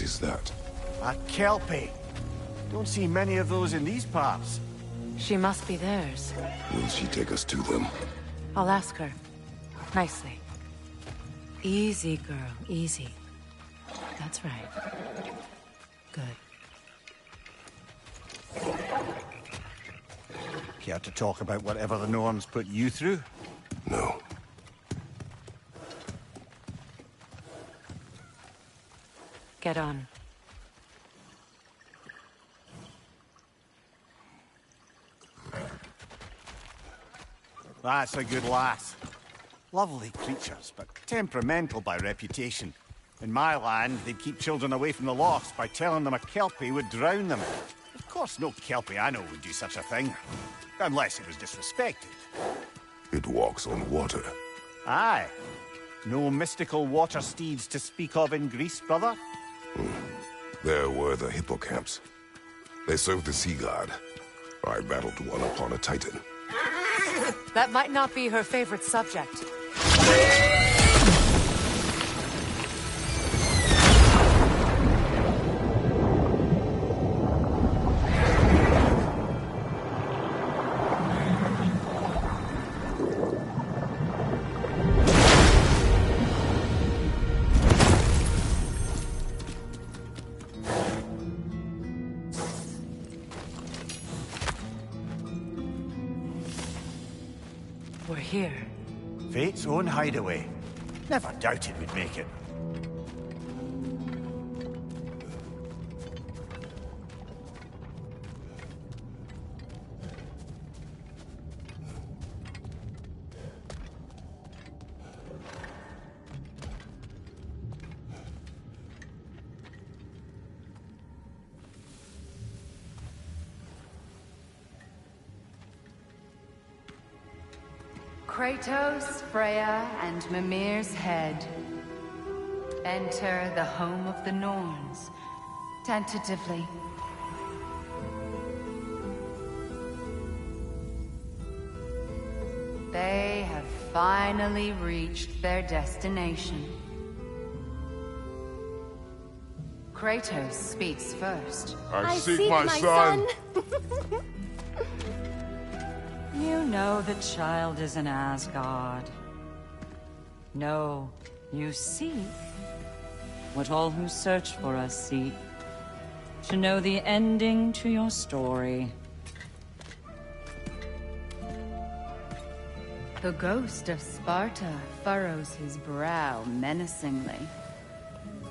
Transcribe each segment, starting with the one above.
is that? A kelpie. Don't see many of those in these parts. She must be theirs. Will she take us to them? I'll ask her. Nicely. Easy, girl. Easy. That's right. Good. Care to talk about whatever the Norns put you through? No. Get on. That's a good lass. Lovely creatures, but temperamental by reputation. In my land, they'd keep children away from the lost by telling them a kelpie would drown them. Of course, no kelpie I know would do such a thing. Unless it was disrespected. It walks on water. Aye. No mystical water steeds to speak of in Greece, brother? There were the hippocamps. They served the sea god. I battled one upon a titan. That might not be her favorite subject. We're here. Fate's own hideaway. Never doubted we'd make it. Kratos, Freya, and Mimir's head. Enter the home of the Norns, tentatively. They have finally reached their destination. Kratos speaks first. I seek my son! You know the child is in Asgard. No, you seek what all who search for us seek. To know the ending to your story. The ghost of Sparta furrows his brow menacingly.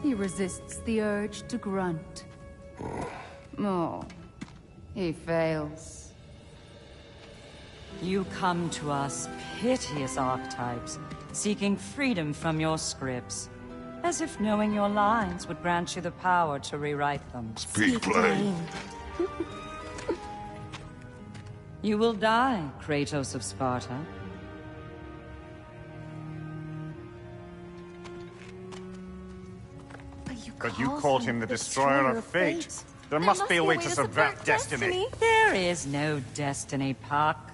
He resists the urge to grunt. Oh, he fails. You come to us, piteous archetypes, seeking freedom from your scripts. As if knowing your lines would grant you the power to rewrite them. Speak plain. You will die, Kratos of Sparta. But you called him the destroyer of fate. There must be a way to subvert destiny. There is no destiny, Puck.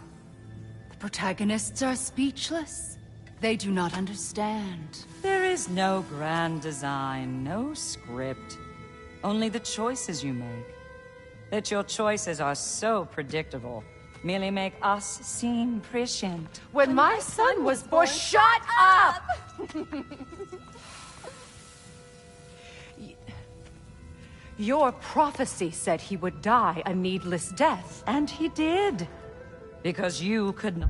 The protagonists are speechless. They do not understand. There is no grand design, no script. Only the choices you make. That your choices are so predictable, merely make us seem prescient. When my son was born, shut up! Your prophecy said he would die a needless death. And he did. Because you could not.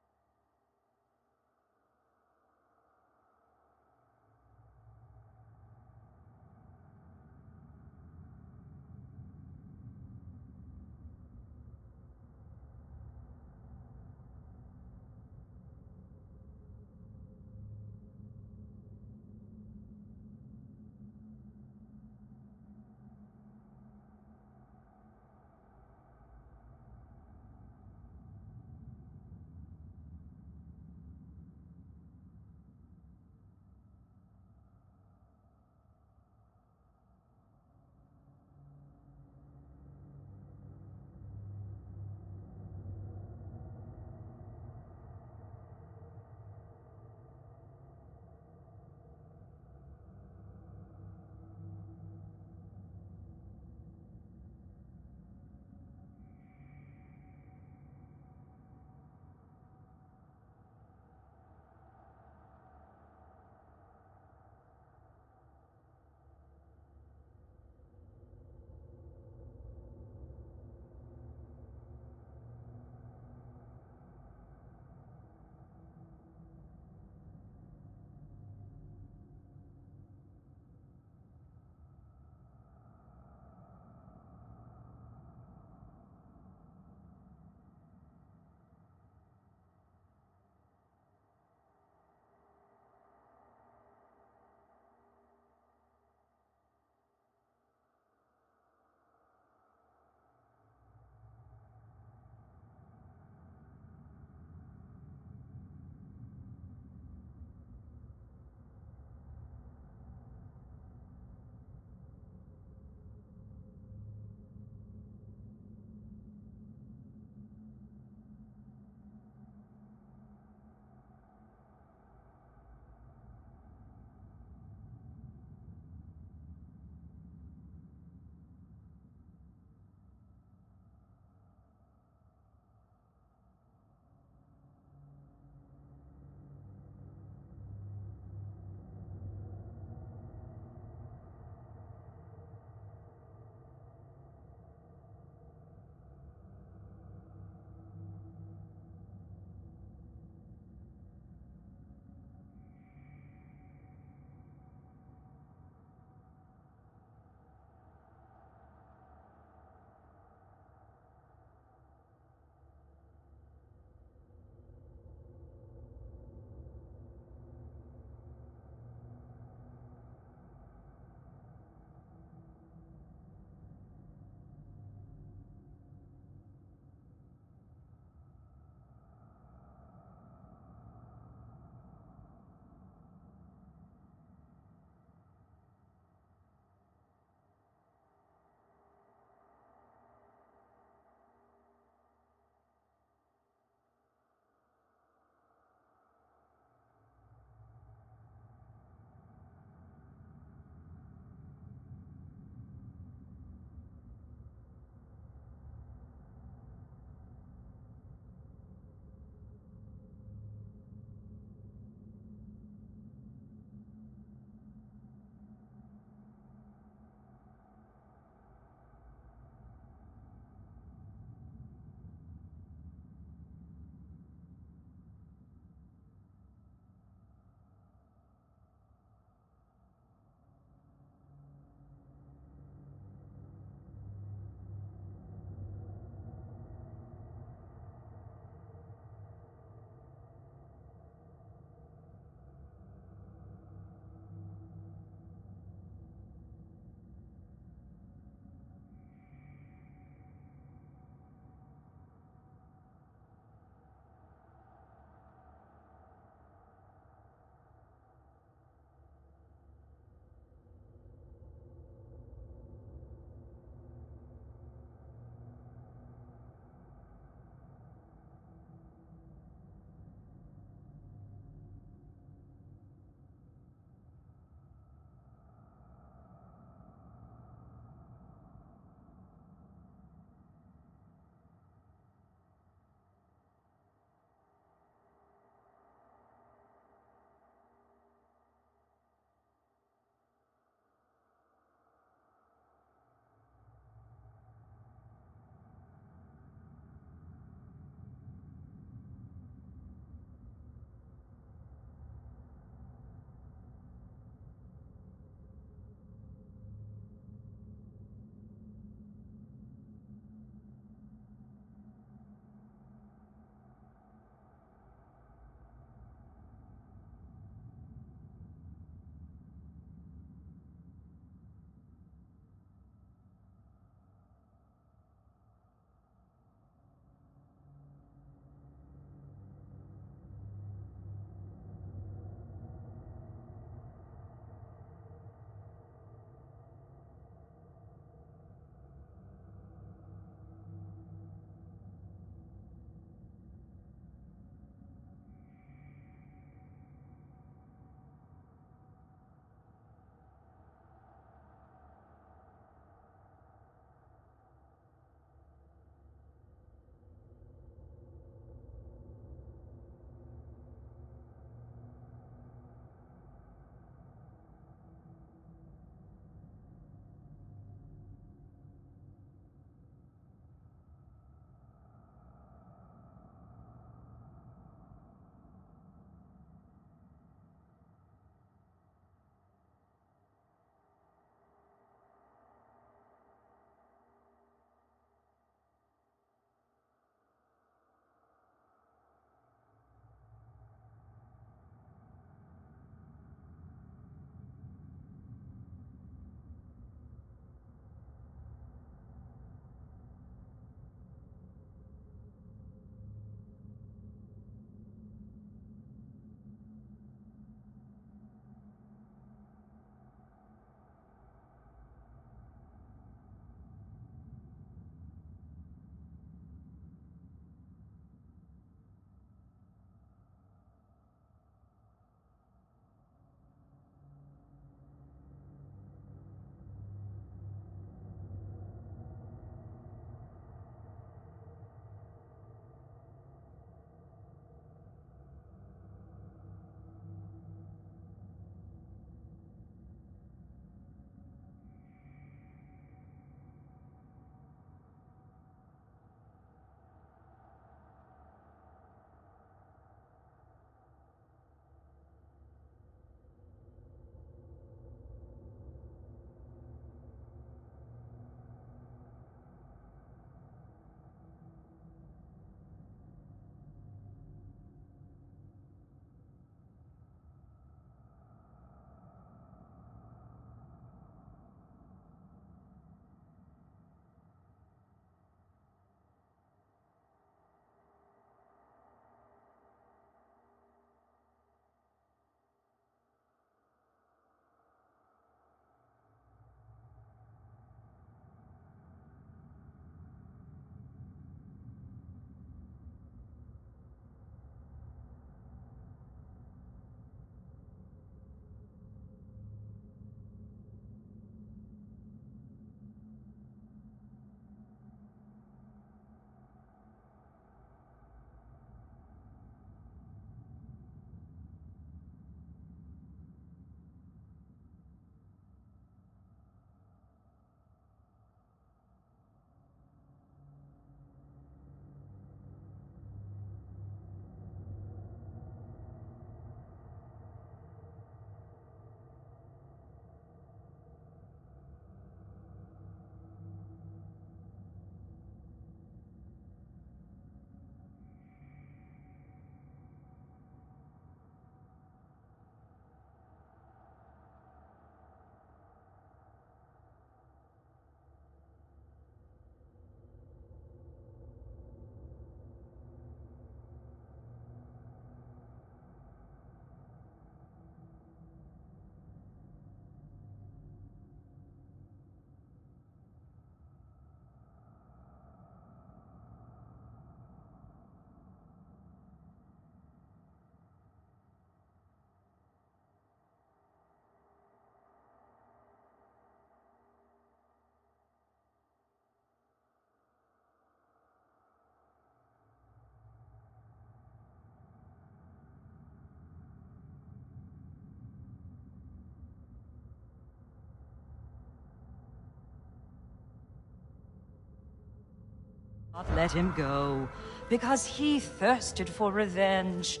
Not let him go, because he thirsted for revenge.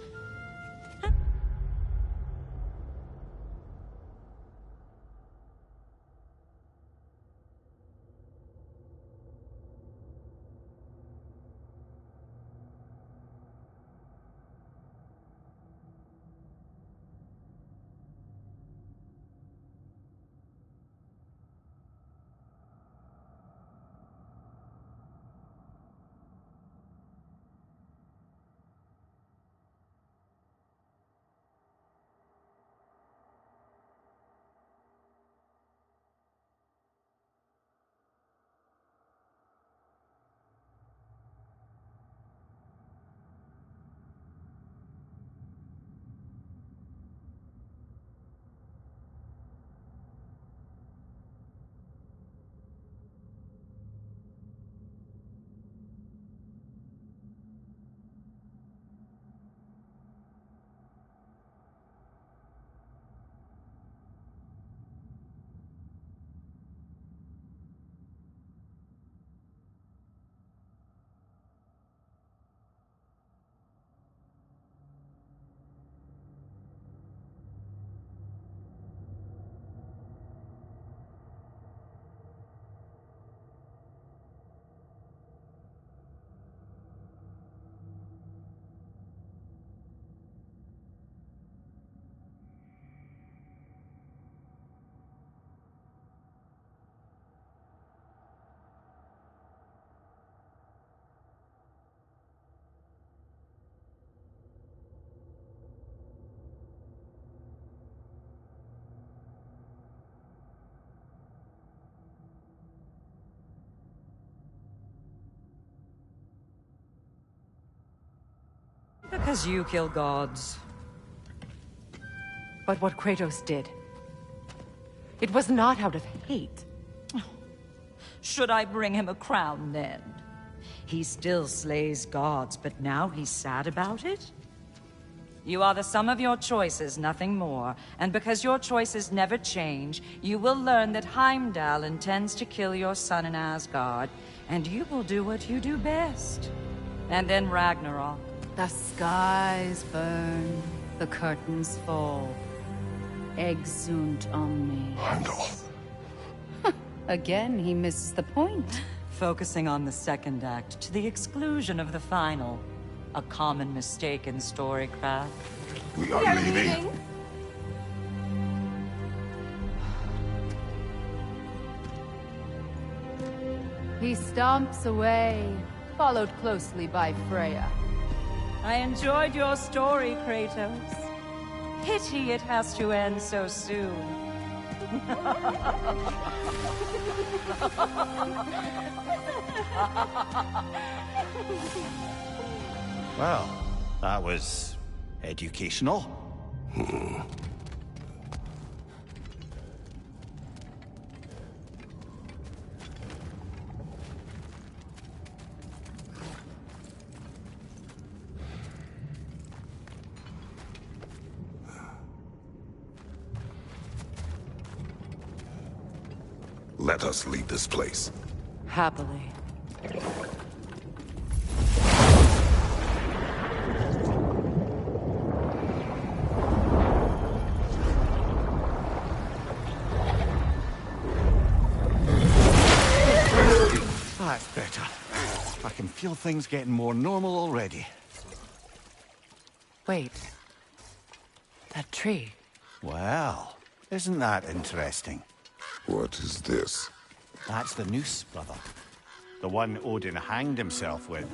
Because you kill gods. But what Kratos did, it was not out of hate. Should I bring him a crown then? He still slays gods, but now he's sad about it? You are the sum of your choices, nothing more. And because your choices never change, you will learn that Heimdall intends to kill your son in Asgard, and you will do what you do best. And then Ragnarok. The skies burn, the curtains fall. Exunt omnes. Heimdall. Again, he misses the point. Focusing on the second act to the exclusion of the final. A common mistake in storycraft. We are leaving. He stomps away, followed closely by Freya. I enjoyed your story, Kratos. Pity it has to end so soon. Well, that was educational. Let us leave this place. Happily. That's better. I can feel things getting more normal already. Wait. That tree. Well, isn't that interesting? What is this? That's the noose, brother. The one Odin hanged himself with.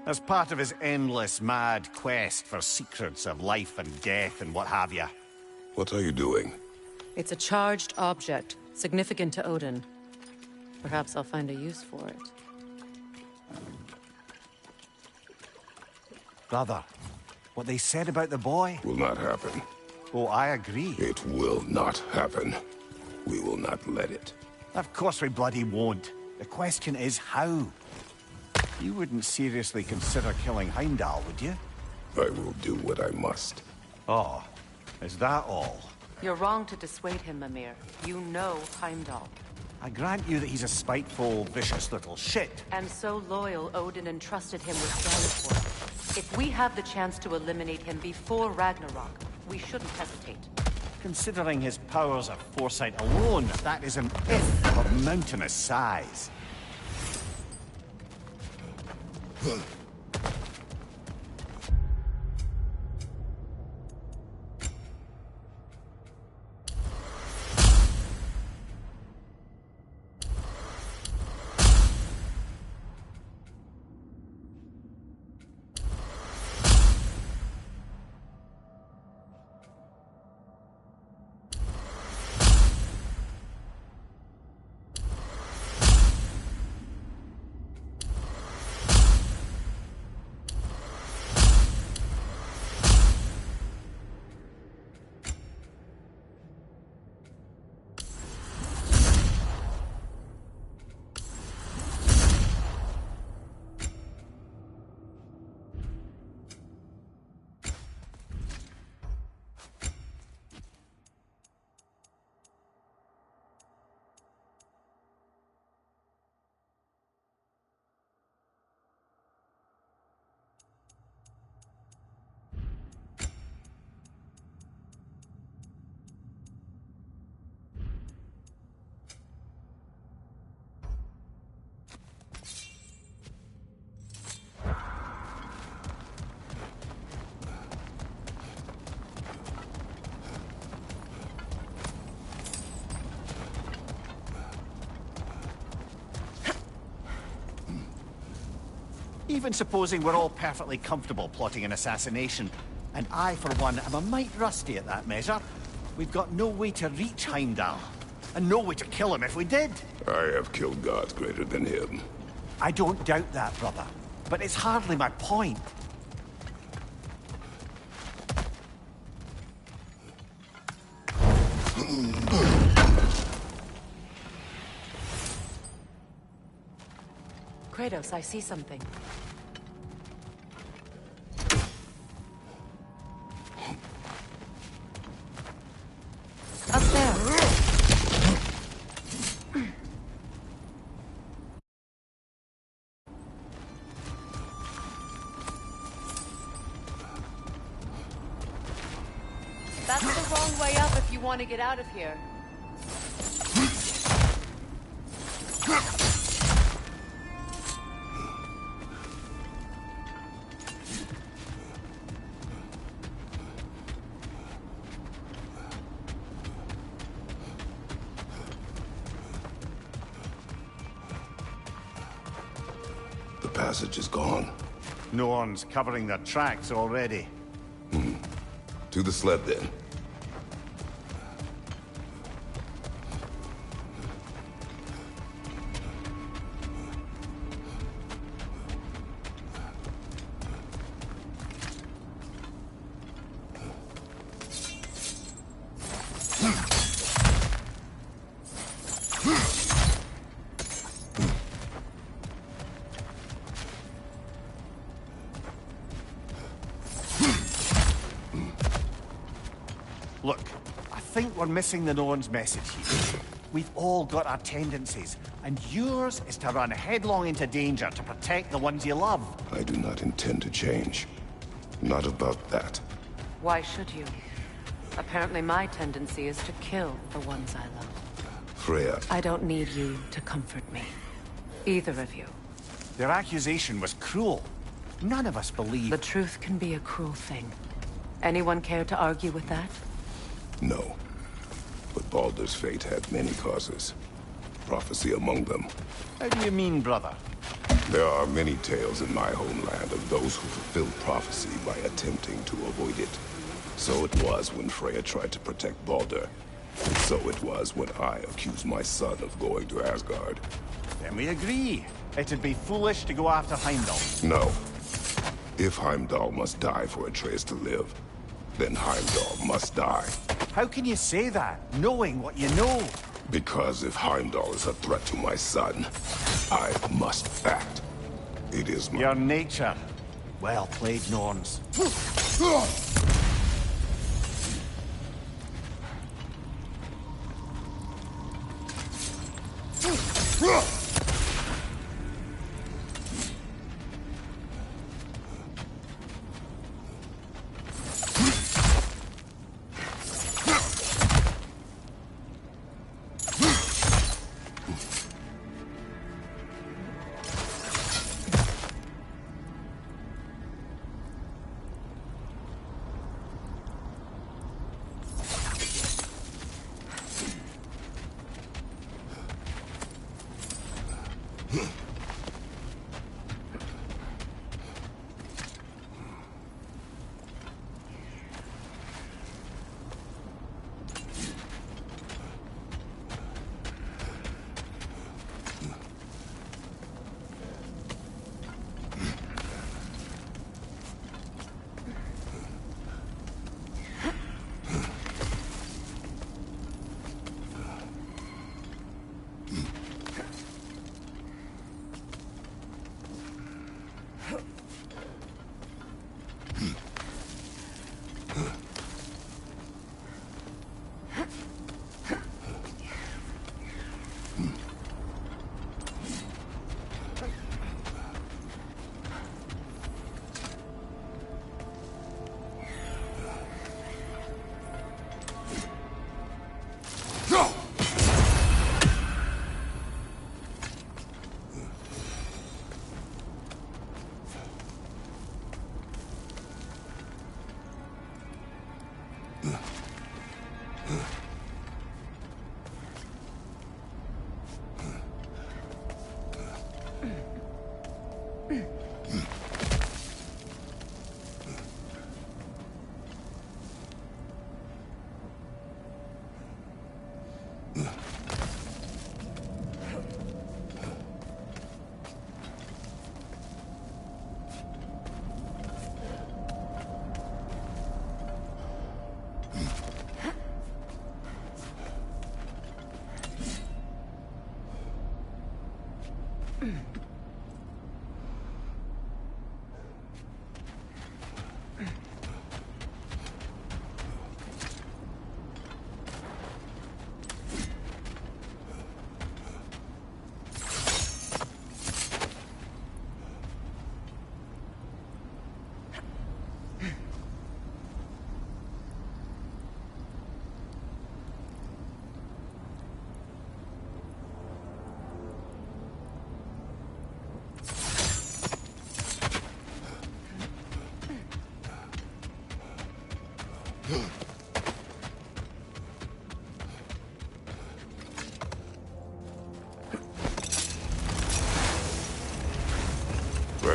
As part of his endless, mad quest for secrets of life and death and what have you. What are you doing? It's a charged object, significant to Odin. Perhaps I'll find a use for it. Brother, what they said about the boy? Will not happen. Oh, I agree. It will not happen. We will not let it. Of course we bloody won't. The question is how. You wouldn't seriously consider killing Heimdall, would you? I will do what I must. Oh, is that all? You're wrong to dissuade him, Mimir. You know Heimdall. I grant you that he's a spiteful, vicious little shit. And so loyal, Odin entrusted him with Ragnarock. If we have the chance to eliminate him before Ragnarok, we shouldn't hesitate. Considering his powers of foresight alone, that is an if of mountainous size. Even supposing we're all perfectly comfortable plotting an assassination, and I, for one, am a mite rusty at that measure, we've got no way to reach Heimdall, and no way to kill him if we did. I have killed gods greater than him. I don't doubt that, brother, but it's hardly my point. Kratos, I see something. Up there. That's the wrong way up if you want to get out of here. The passage is gone. No one's covering their tracks already. To the sled, then. Look, I think we're missing the Norn's message here. We've all got our tendencies, and yours is to run headlong into danger to protect the ones you love. I do not intend to change. Not about that. Why should you? Apparently my tendency is to kill the ones I love. Freya, I don't need you to comfort me. Either of you. Their accusation was cruel. None of us believe... The truth can be a cruel thing. Anyone care to argue with that? no. But Baldur's fate had many causes. Prophecy among them. How do you mean, brother? There are many tales in my homeland of those who fulfilled prophecy by attempting to avoid it. So it was when Freya tried to protect Baldur. And so it was when I accused my son of going to Asgard. Then we agree. It'd be foolish to go after Heimdall. No. If Heimdall must die for Atreus to live, then Heimdall must die. How can you say that, knowing what you know? Because if Heimdall is a threat to my son, I must act. It is my... Your nature. Well played, Norns.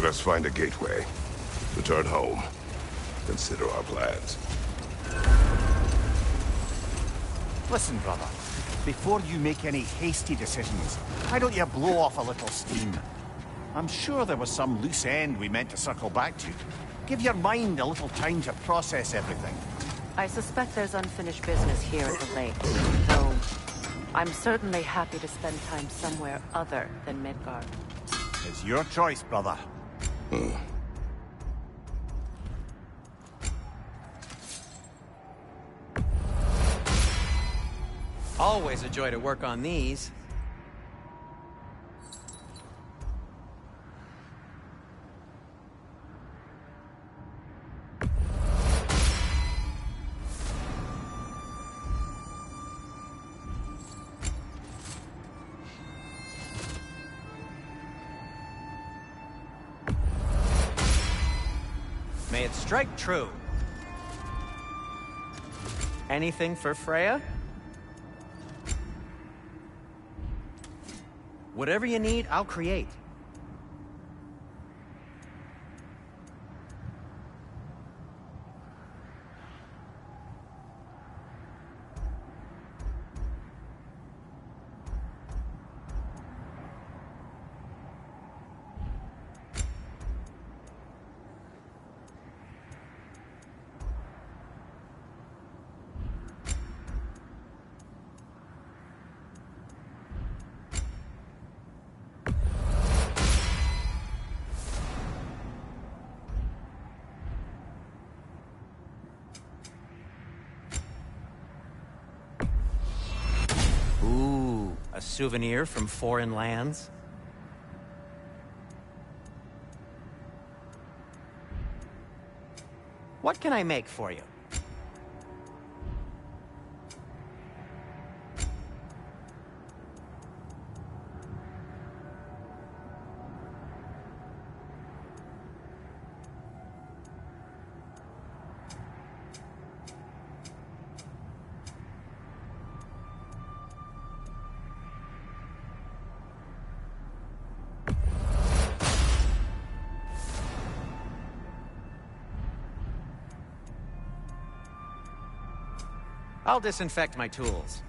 Let us find a gateway. Return home. Consider our plans. Listen, brother. Before you make any hasty decisions, why don't you blow off a little steam? I'm sure there was some loose end we meant to circle back to. Give your mind a little time to process everything. I suspect there's unfinished business here at the lake, though I'm certainly happy to spend time somewhere other than Midgard. It's your choice, brother. Always a joy to work on these. May it strike true. Anything for Freya? Whatever you need, I'll create. A souvenir from foreign lands? What can I make for you? I'll disinfect my tools.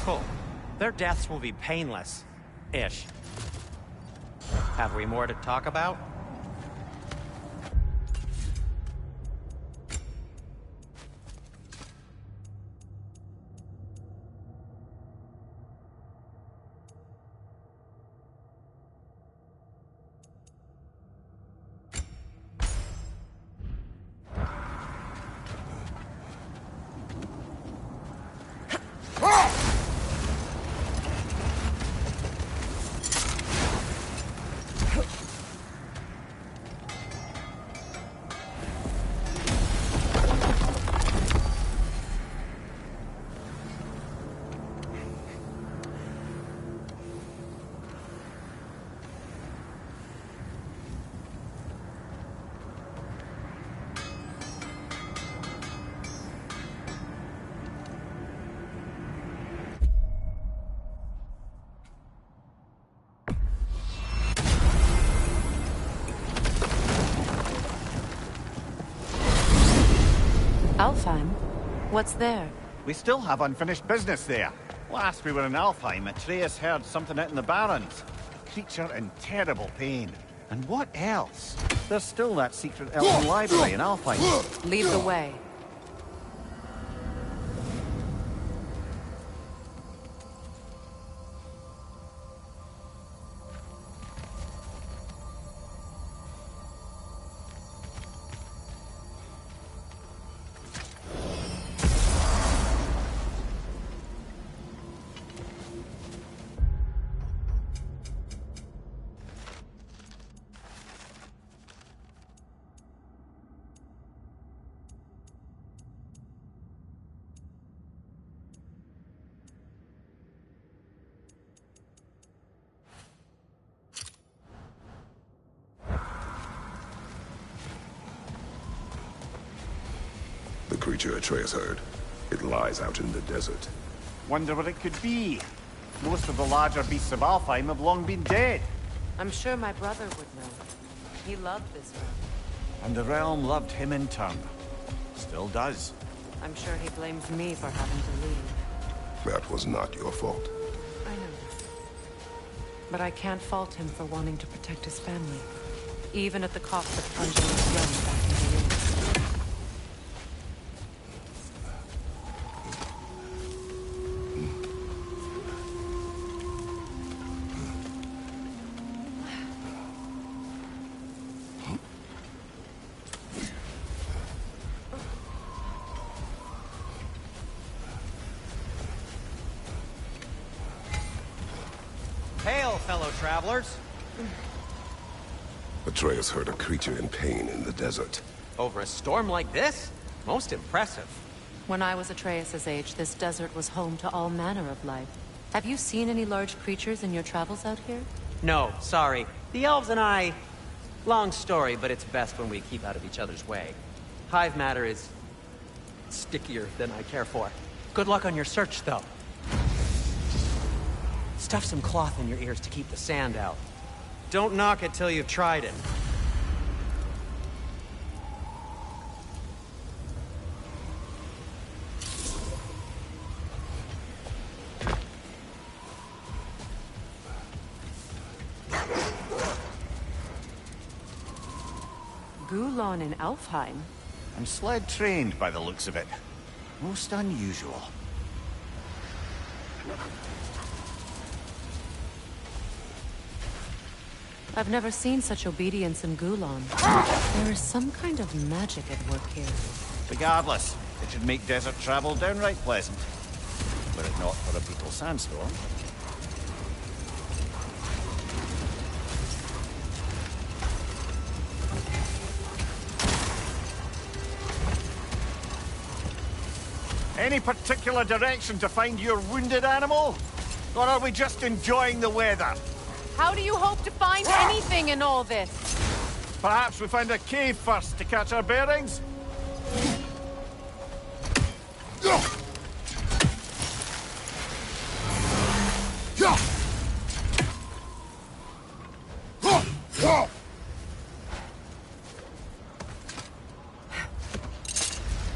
Cool. Their deaths will be painless-ish. Have we more to talk about? Alfheim? What's there? We still have unfinished business there. Last we were in Alfheim, Atreus heard something out in the Barrens. A creature in terrible pain. And what else? There's still that secret elven library in Alfheim. Lead the way. The creature Atreus heard. It lies out in the desert. Wonder what it could be. Most of the larger beasts of Alfheim have long been dead. I'm sure my brother would know. He loved this realm. And the realm loved him in turn. Still does. I'm sure he blames me for having to leave. That was not your fault. I know. But I can't fault him for wanting to protect his family. Even at the cost of plunging his realm back into ruins. Hail, fellow travelers! Atreus heard a creature in pain in the desert. Over a storm like this? Most impressive. When I was Atreus' age, this desert was home to all manner of life. Have you seen any large creatures in your travels out here? No, sorry. The elves and I... Long story, but it's best when we keep out of each other's way. Hive matter is... stickier than I care for. Good luck on your search, though. Stuff some cloth in your ears to keep the sand out. Don't knock it till you've tried it. Gulon in Alfheim? I'm sled trained by the looks of it. Most unusual. I've never seen such obedience in Gulon. There is some kind of magic at work here. Regardless, it should make desert travel downright pleasant. Were it not for a brutal sandstorm. Any particular direction to find your wounded animal? Or are we just enjoying the weather? How do you hope to find anything in all this? Perhaps we find a cave first to catch our bearings?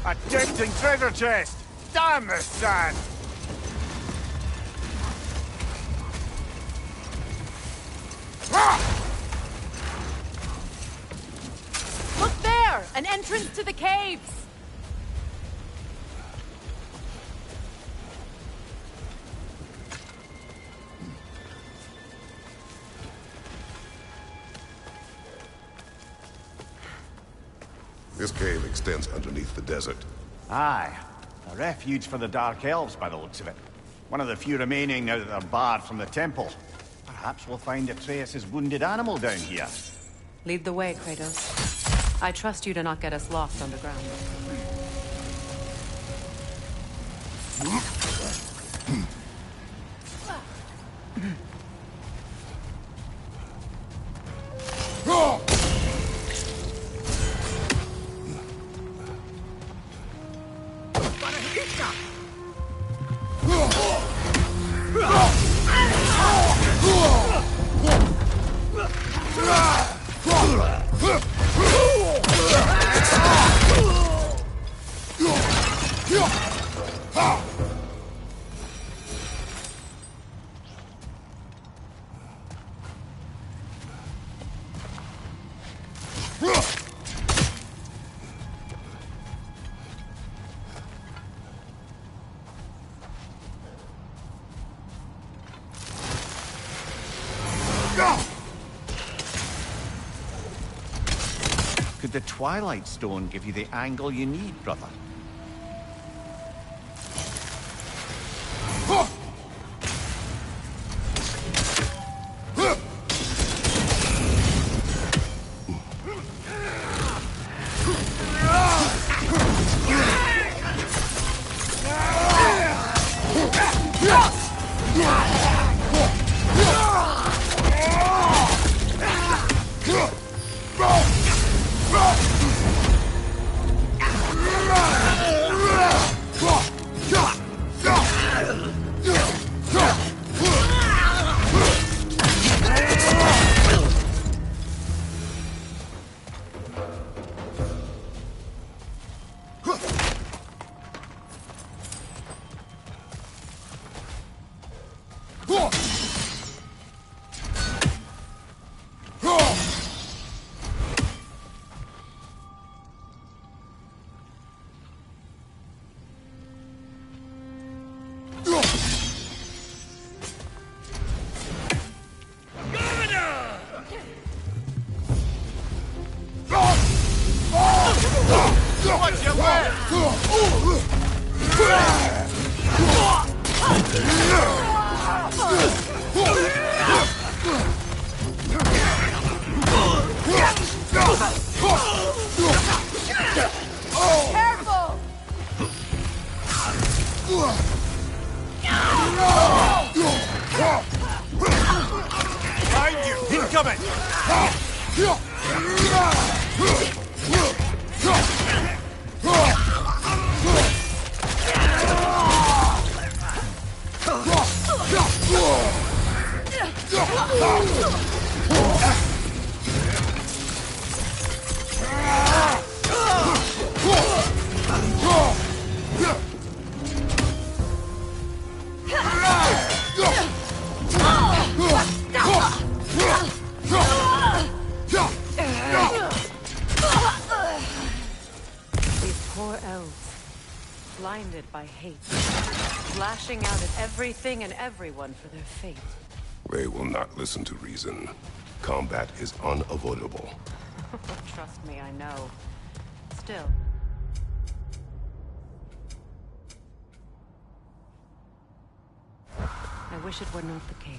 A tempting treasure chest! Damn this sand! Look there! An entrance to the caves! This cave extends underneath the desert. Aye. A refuge for the Dark Elves by the looks of it. One of the few remaining now that they're barred from the temple. Perhaps we'll find Atreus' wounded animal down here. Lead the way, Kratos. I trust you to not get us lost underground. Could the Twilight Stone give you the angle you need, brother? Behind you! Incoming! blinded by hate, lashing out at everything and everyone for their fate. They will not listen to reason. Combat is unavoidable. Trust me, I know. Still. I wish it were not the case.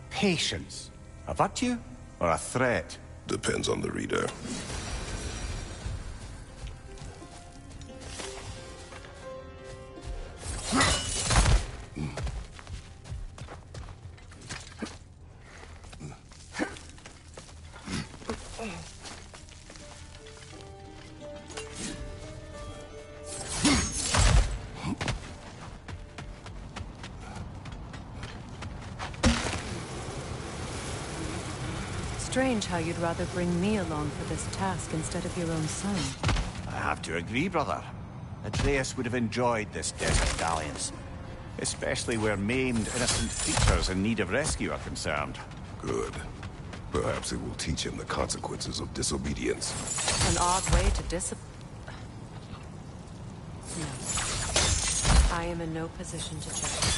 Patience. A virtue or a threat? Depends on the reader. Strange how you'd rather bring me along for this task instead of your own son. I have to agree, brother. Atreus would have enjoyed this desert dalliance. Especially where maimed, innocent creatures in need of rescue are concerned. Good. Perhaps it will teach him the consequences of disobedience. An odd way to No. I am in no position to judge.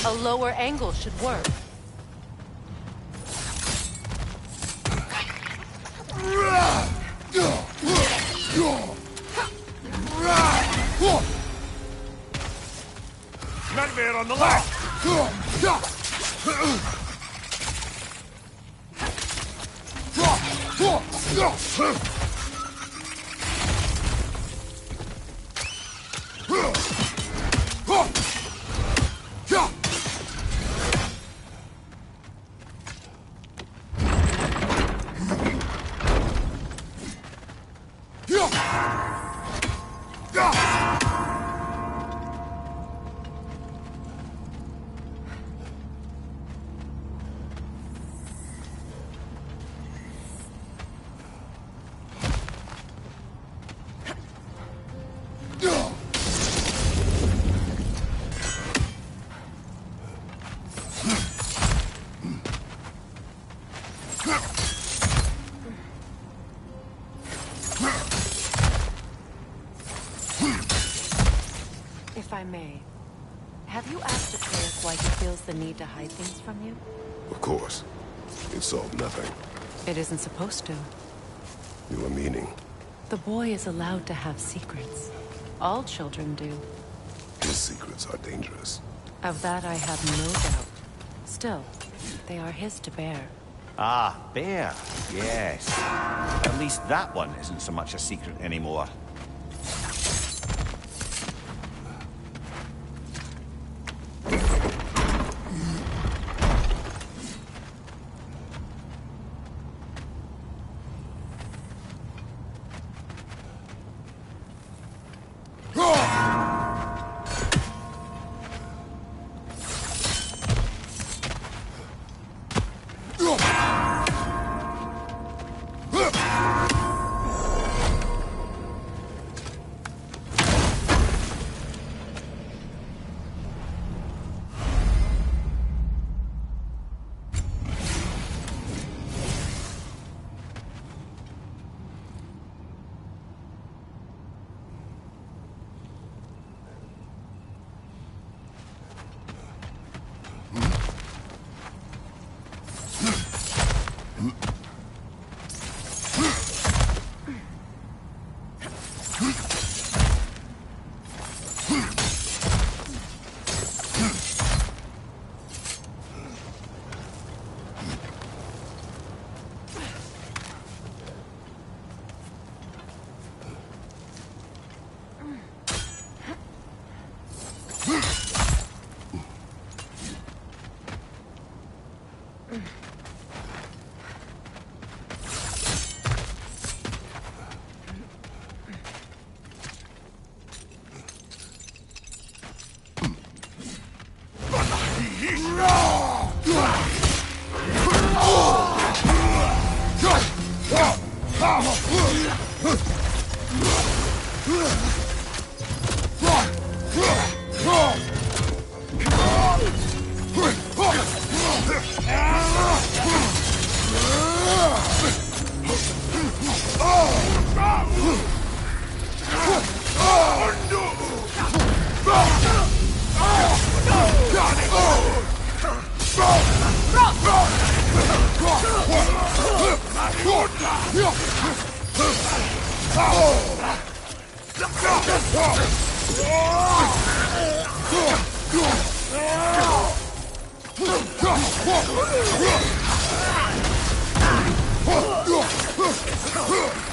A lower angle should work. Nightmare on the left! If I may, have you asked Atreus why he feels the need to hide things from you? Of course. It solved nothing. It isn't supposed to. Your meaning? The boy is allowed to have secrets. All children do. His secrets are dangerous. Of that I have no doubt. Still, they are his to bear. Ah, bear. Yes. At least that one isn't so much a secret anymore.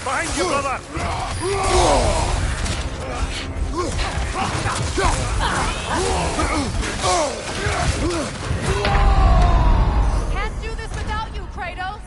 Behind you, brother! Can't do this without you, Kratos!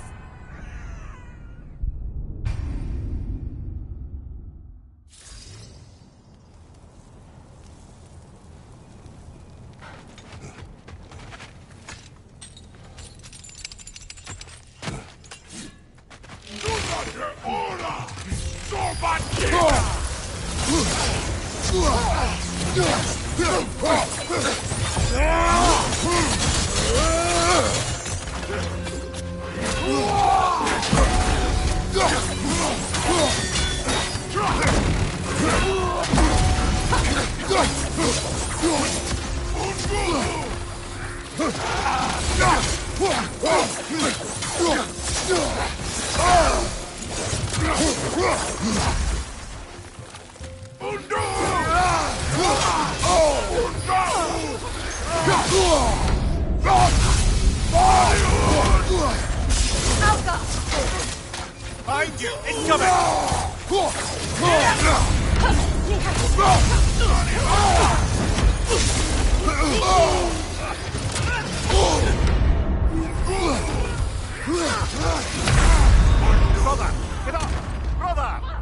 Behind you! Incoming! Brother! Get up! Brother!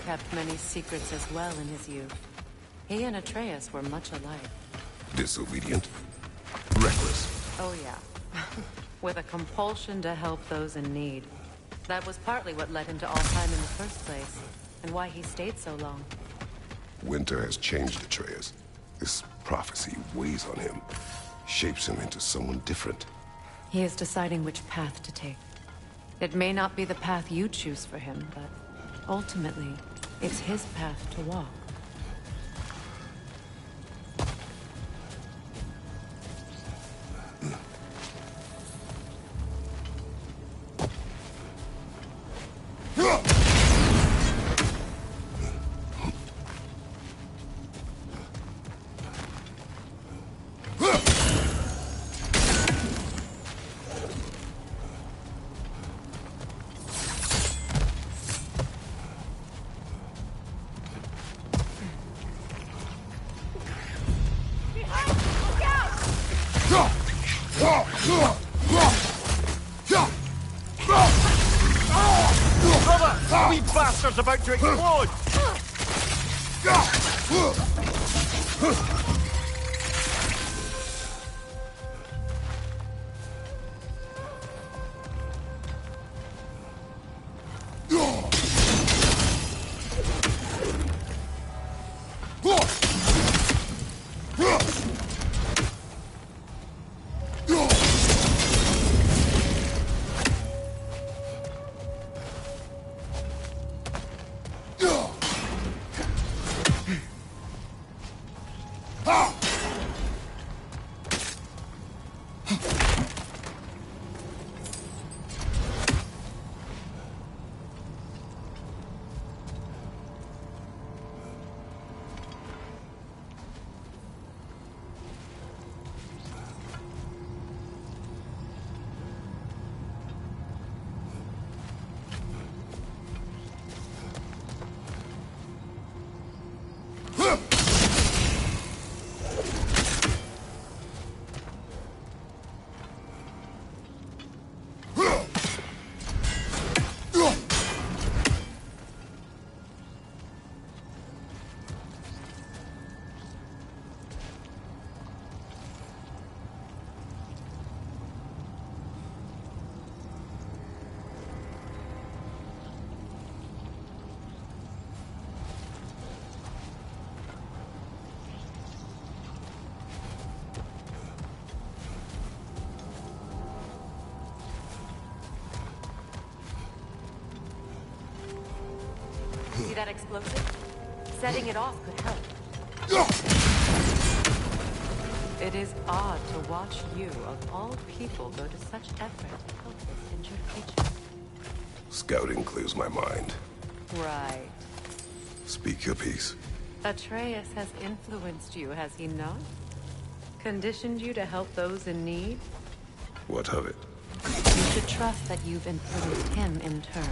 kept many secrets as well in his youth. He and Atreus were much alike. Disobedient. Reckless. Oh yeah. With a compulsion to help those in need. That was partly what led him to Alfheim in the first place, and why he stayed so long. Winter has changed Atreus. This prophecy weighs on him, shapes him into someone different. He is deciding which path to take. It may not be the path you choose for him, but ultimately, it's his path to walk. Brother! Wee bastard's about to explode! See that explosive? Setting it off could help. It is odd to watch you, of all people, go to such effort to help this injured creature. Scouting clears my mind. Right. Speak your piece. Atreus has influenced you, has he not? Conditioned you to help those in need? What of it? You should trust that you've influenced him in turn.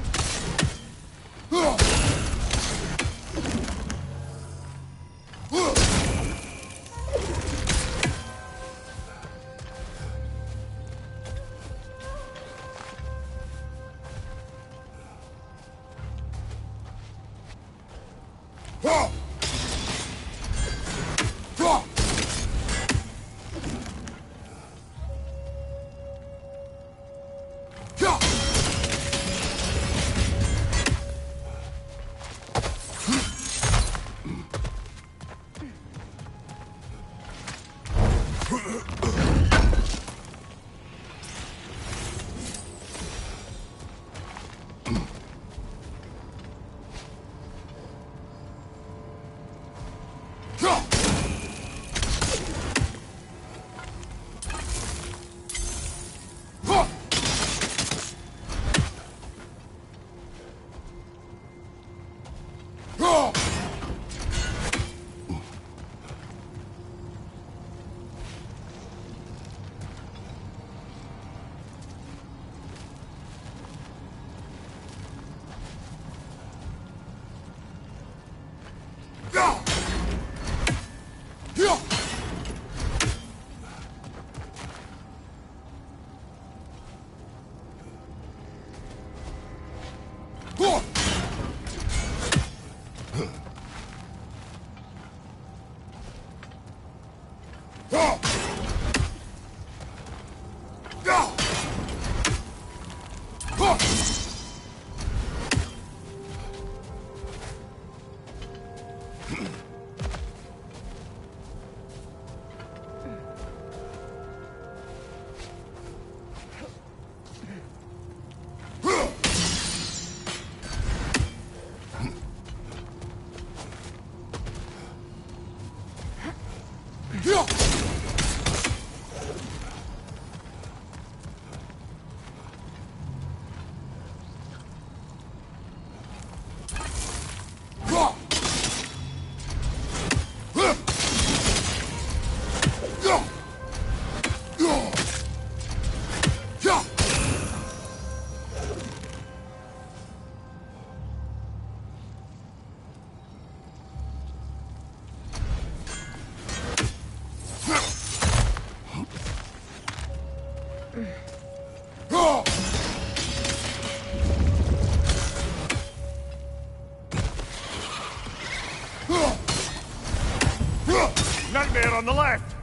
Nightmare on the left!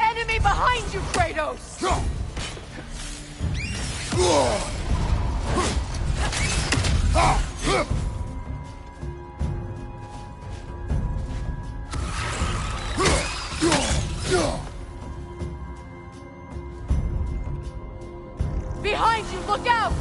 Enemy behind you, Kratos! Behind you, look out!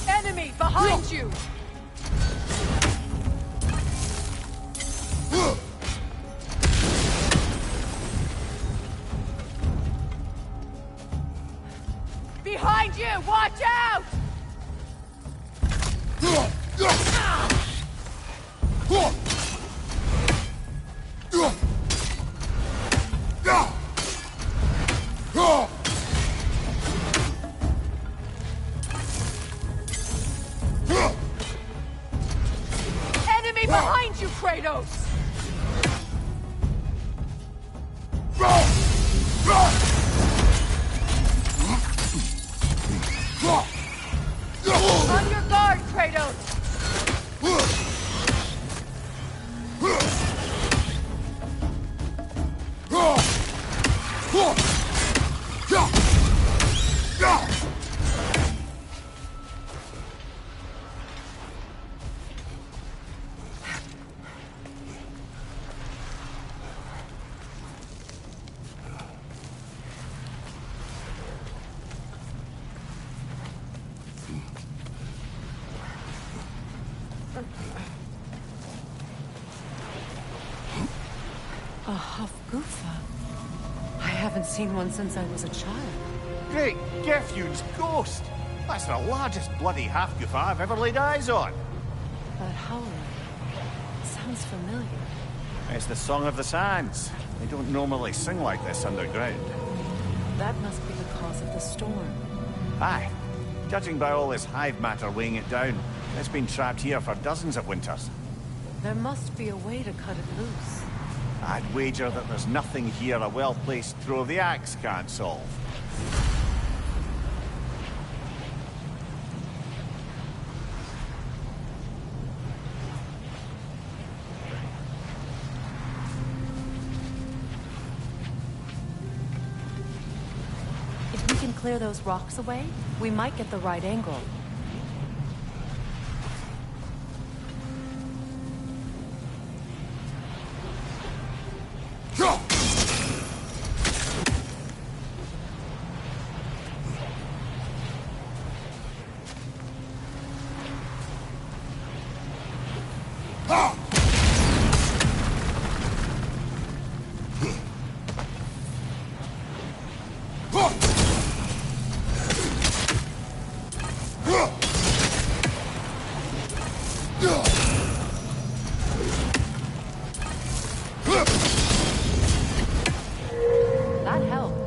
Enemy behind you! Behind you! Watch out! Enemy behind you, Kratos! On your guard, Kratos! A Hofgufa. I haven't seen one since I was a child. Great Gefud's ghost! That's the largest bloody half-goof I've ever laid eyes on. That howler. Sounds familiar. It's the Song of the Sands. They don't normally sing like this underground. That must be the cause of the storm. Aye. Judging by all this hive matter weighing it down, it's been trapped here for dozens of winters. There must be a way to cut it loose. I'd wager that there's nothing here a well-placed throw of the axe can't solve. If we can clear those rocks away, we might get the right angle. That helped.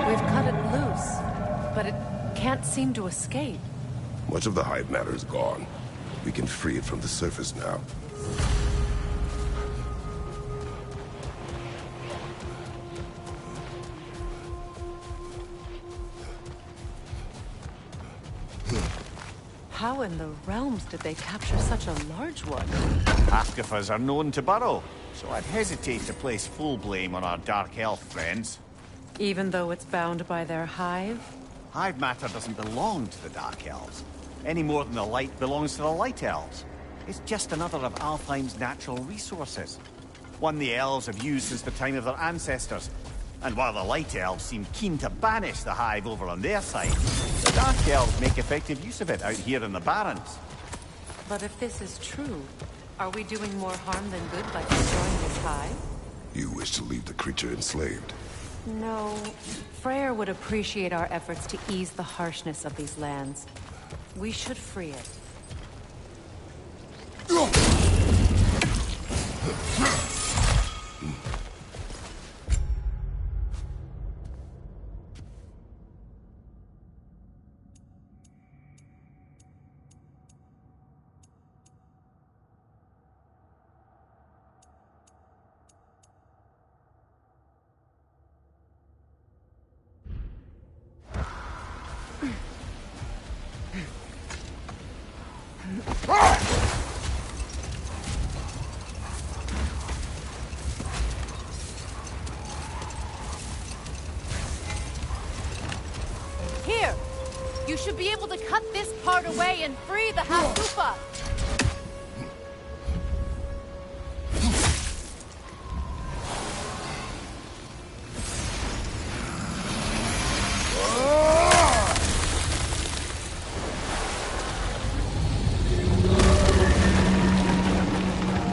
We've cut it loose, but it can't seem to escape. Much of the hive matter is gone. We can free it from the surface now. How in the realms did they capture such a large one? Half-goofers are known to burrow, so I'd hesitate to place full blame on our dark elf friends. Even though it's bound by their hive? Hive matter doesn't belong to the Dark Elves, any more than the light belongs to the Light Elves. It's just another of Alfheim's natural resources. One the elves have used since the time of their ancestors. And while the Light Elves seem keen to banish the hive over on their side, the Dark Elves make effective use of it out here in the Barrens. But if this is true, are we doing more harm than good by destroying this hive? You wish to leave the creature enslaved? No. Freyr would appreciate our efforts to ease the harshness of these lands. We should free it. Here! You should be able to cut this part away and free the Half-Ufa!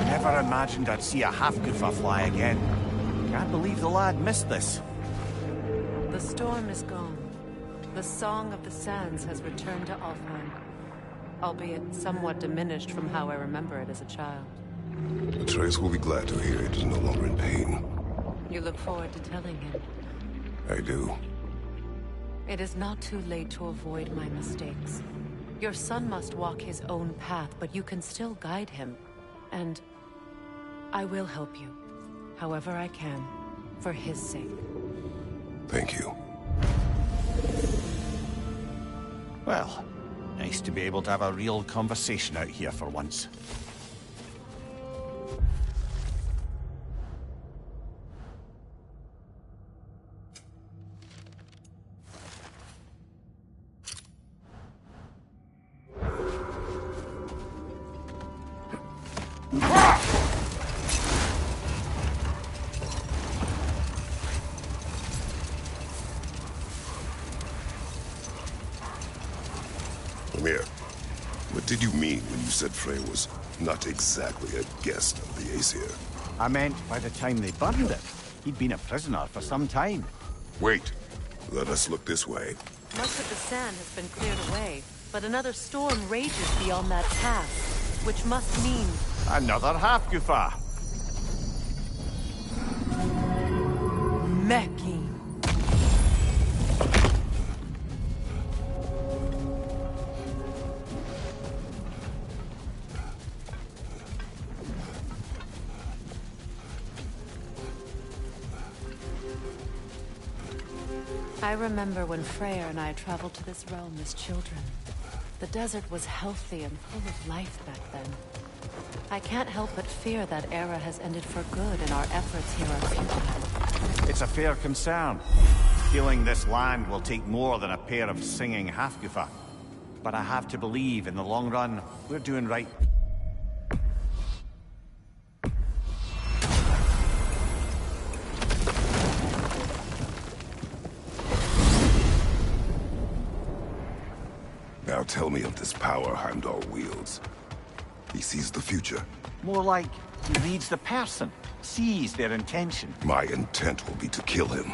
Never imagined I'd see a Half-Gufa fly again. Can't believe the lad missed this. The storm is gone. The Song of the Sands has returned to Alfheim, albeit somewhat diminished from how I remember it as a child. Atreus will be glad to hear it is no longer in pain. You look forward to telling him. I do. It is not too late to avoid my mistakes. Your son must walk his own path, but you can still guide him. And I will help you, however I can, for his sake. Thank you. Well, nice to be able to have a real conversation out here for once. Amir, what did you mean when you said Frey was not exactly a guest of the Aesir? I meant by the time they burned it, he'd been a prisoner for some time. Wait, let us look this way. Much of the sand has been cleared away, but another storm rages beyond that pass, which must mean... Another Half-Gufa! Meki. I remember when Freyr and I traveled to this realm as children. The desert was healthy and full of life back then. I can't help but fear that era has ended for good and our efforts here are futile. It's a fair concern. Healing this land will take more than a pair of singing Half-Gufa. But I have to believe, in the long run, we're doing right. Now tell me of this power Heimdall wields. He sees the future. More like, he reads the person, sees their intention. My intent will be to kill him.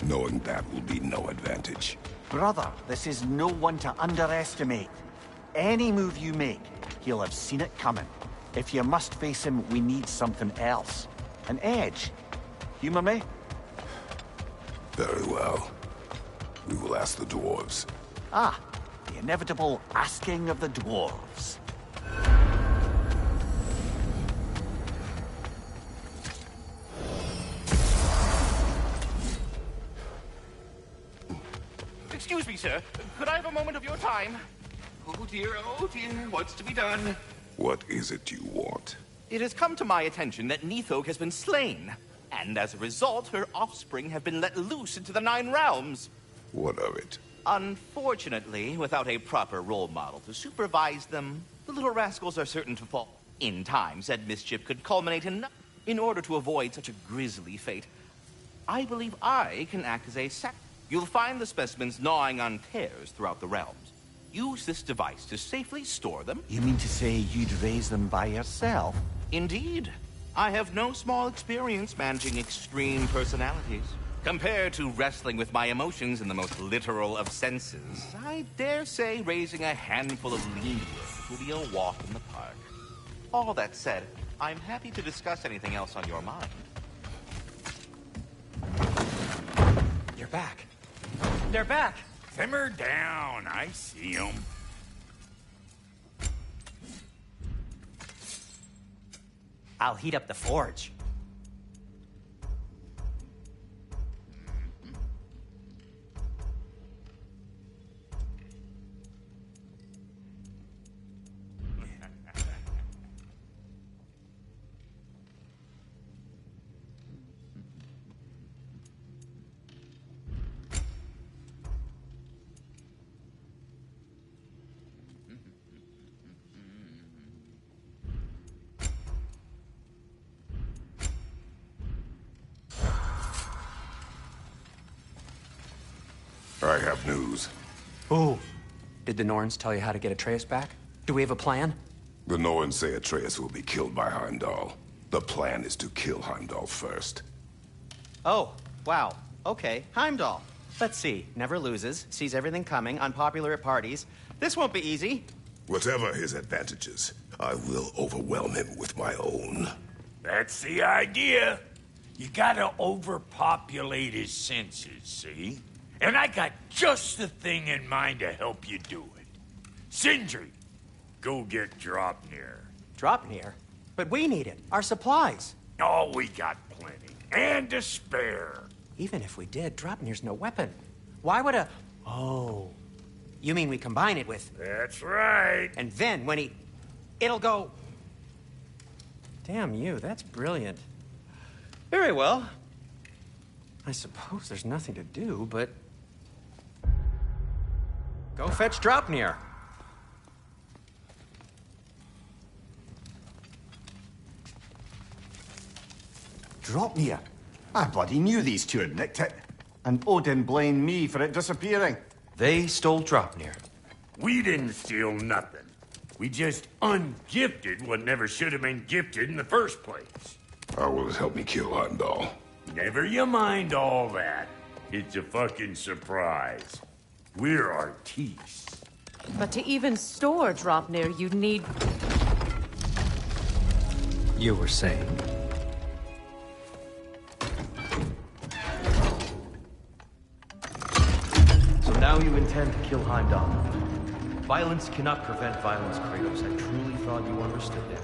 Knowing that will be no advantage. Brother, this is no one to underestimate. Any move you make, he'll have seen it coming. If you must face him, we need something else. An edge. Humor me? Very well. We will ask the dwarves. Ah, the inevitable asking of the dwarves. Excuse me, sir. Could I have a moment of your time? Oh dear, what's to be done? What is it you want? It has come to my attention that Nithog has been slain. And as a result, her offspring have been let loose into the 9 realms. What of it? Unfortunately, without a proper role model to supervise them, the little rascals are certain to fall. In time, said mischief could culminate in order to avoid such a grisly fate, I believe I can act as a You'll find the specimens gnawing on tears throughout the realms. Use this device to safely store them. You mean to say you'd raise them by yourself? Indeed. I have no small experience managing extreme personalities. Compared to wrestling with my emotions in the most literal of senses, I dare say raising a handful of lean will be a walk in the park. All that said, I'm happy to discuss anything else on your mind. You're back. They're back. Simmer down. I see them. I'll heat up the forge. I have news. Ooh. Did the Norns tell you how to get Atreus back? Do we have a plan? The Norns say Atreus will be killed by Heimdall. The plan is to kill Heimdall first. Oh, wow. Okay, Heimdall. Let's see. Never loses, sees everything coming, unpopular at parties. This won't be easy. Whatever his advantages, I will overwhelm him with my own. That's the idea. You gotta overpopulate his senses, see? And I got just the thing in mind to help you do it. Sindri, go get Draupnir. Draupnir? But we need it. Our supplies. Oh, we got plenty. And to spare. Even if we did, Draupnir's no weapon. Why would a... Oh. You mean we combine it with... That's right. And then when he... It'll go... Damn you, that's brilliant. Very well. I suppose there's nothing to do, but... Go fetch Draupnir. Draupnir? I bloody knew these two had nicked it. And Odin blamed me for it disappearing. They stole Draupnir. We didn't steal nothing. We just ungifted what never should have been gifted in the first place. How will it help me kill Heimdall? Never you mind all that. It's a fucking surprise. We're artistes. But to even store Draupnir, you'd need... You were saying? So now you intend to kill Heimdall. Violence cannot prevent violence, Kratos. I truly thought you understood that.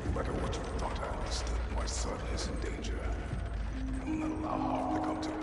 No matter what you thought I understood, my son is in danger. I will not allow harm to come to him.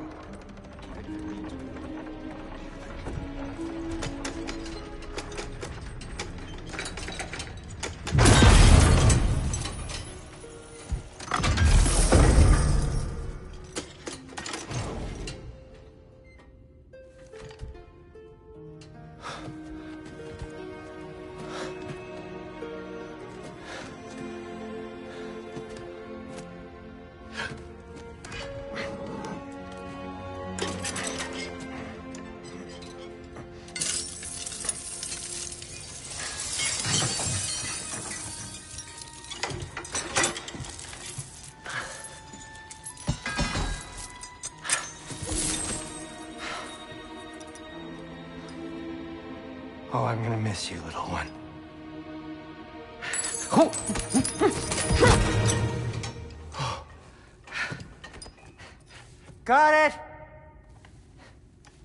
Oh, I'm gonna miss you, little one. Oh. Got it!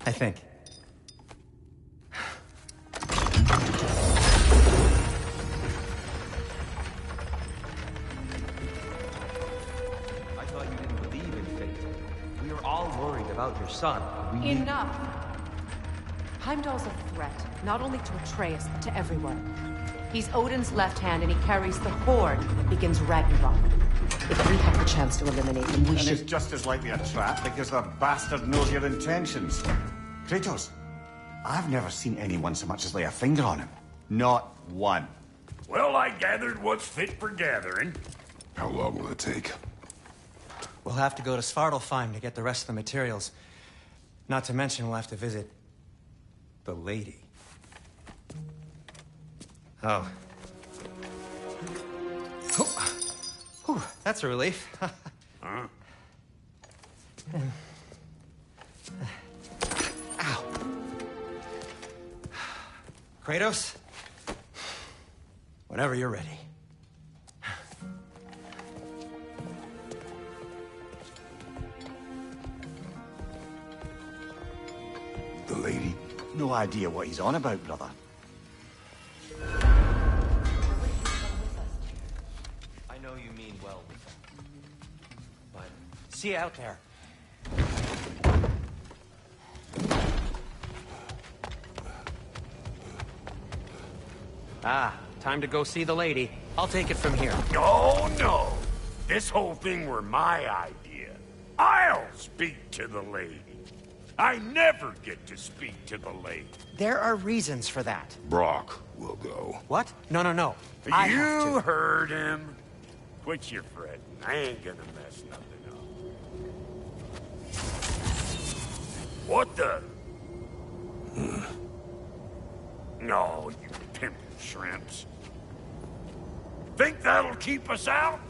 I think. I thought you didn't believe in fate. We were all worried about your son. Enough! Heimdall's a threat, not only to Atreus, but to everyone. He's Odin's left hand, and he carries the Horde that begins Ragnarok. If we have the chance to eliminate them, we And should... it's just as likely a trap because the bastard knows your intentions. Kratos, I've never seen anyone so much as lay a finger on him. Not one. Well, I gathered what's fit for gathering. How long will it take? We'll have to go to Svartalfheim to get the rest of the materials. Not to mention we'll have to visit... the lady. Oh. Whew, that's a relief. Huh? Ow. Kratos? Whenever you're ready. The lady? No idea what he's on about, brother. I know you mean well with them. But see you out there. Ah, time to go see the lady. I'll take it from here. Oh, no. This whole thing were my idea. I'll speak to the lady. I never get to speak to the lady. There are reasons for that. Brock will go. What? No, no, no. I have You to. heard him. Quit your fretting. I ain't gonna mess nothing up. What the? No, you pimp shrimps. Think that'll keep us out?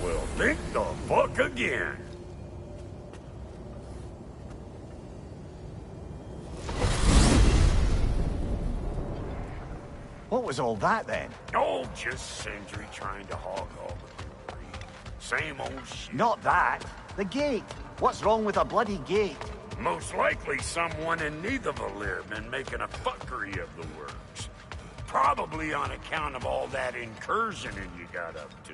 Well, think the fuck again. What was all that then? Oh, just Sindri trying to hog all the glory. Same old shit. Not that. The gate. What's wrong with a bloody gate? Most likely someone in Nidavellir been making a fuckery of the works. Probably on account of all that incursioning you got up to.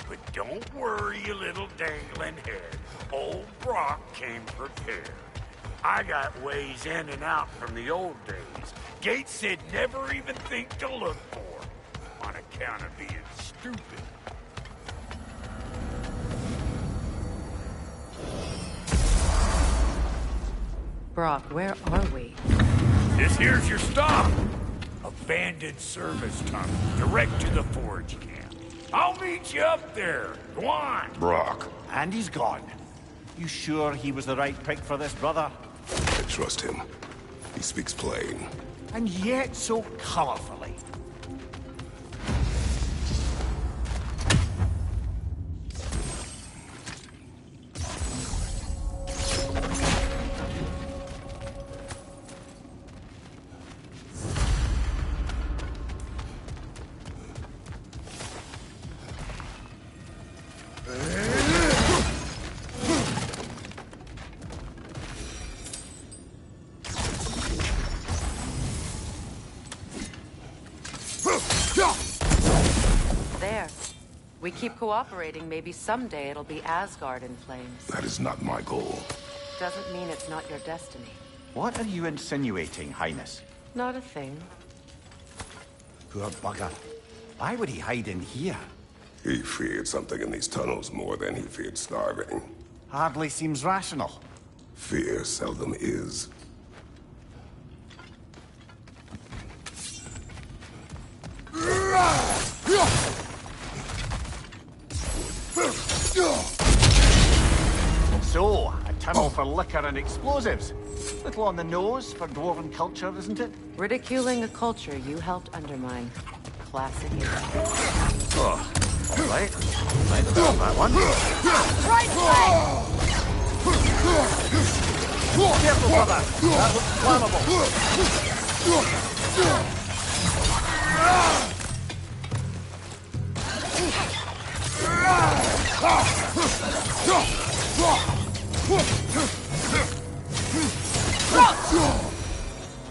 But don't worry, you little dangling head. Old Brock came prepared. I got ways in and out from the old days. Gates said never even think to look for, on account of being stupid. Brock, where are we? This here's your stop. Abandoned service tunnel, direct to the forge camp. I'll meet you up there. Go on. Brock. And he's gone. You sure he was the right pick for this, brother? I trust him. He speaks plain. And yet so colorfully. There. We keep cooperating, maybe someday it'll be Asgard in flames. That is not my goal. Doesn't mean it's not your destiny. What are you insinuating, Highness? Not a thing. Poor bugger. Why would he hide in here? He feared something in these tunnels more than he feared starving. Hardly seems rational. Fear seldom is. So, a tunnel for liquor and explosives. Little on the nose for dwarven culture, isn't it? Ridiculing a culture you helped undermine. Classic. Oh, all right. Might have that one. Right Careful, brother. That looks flammable.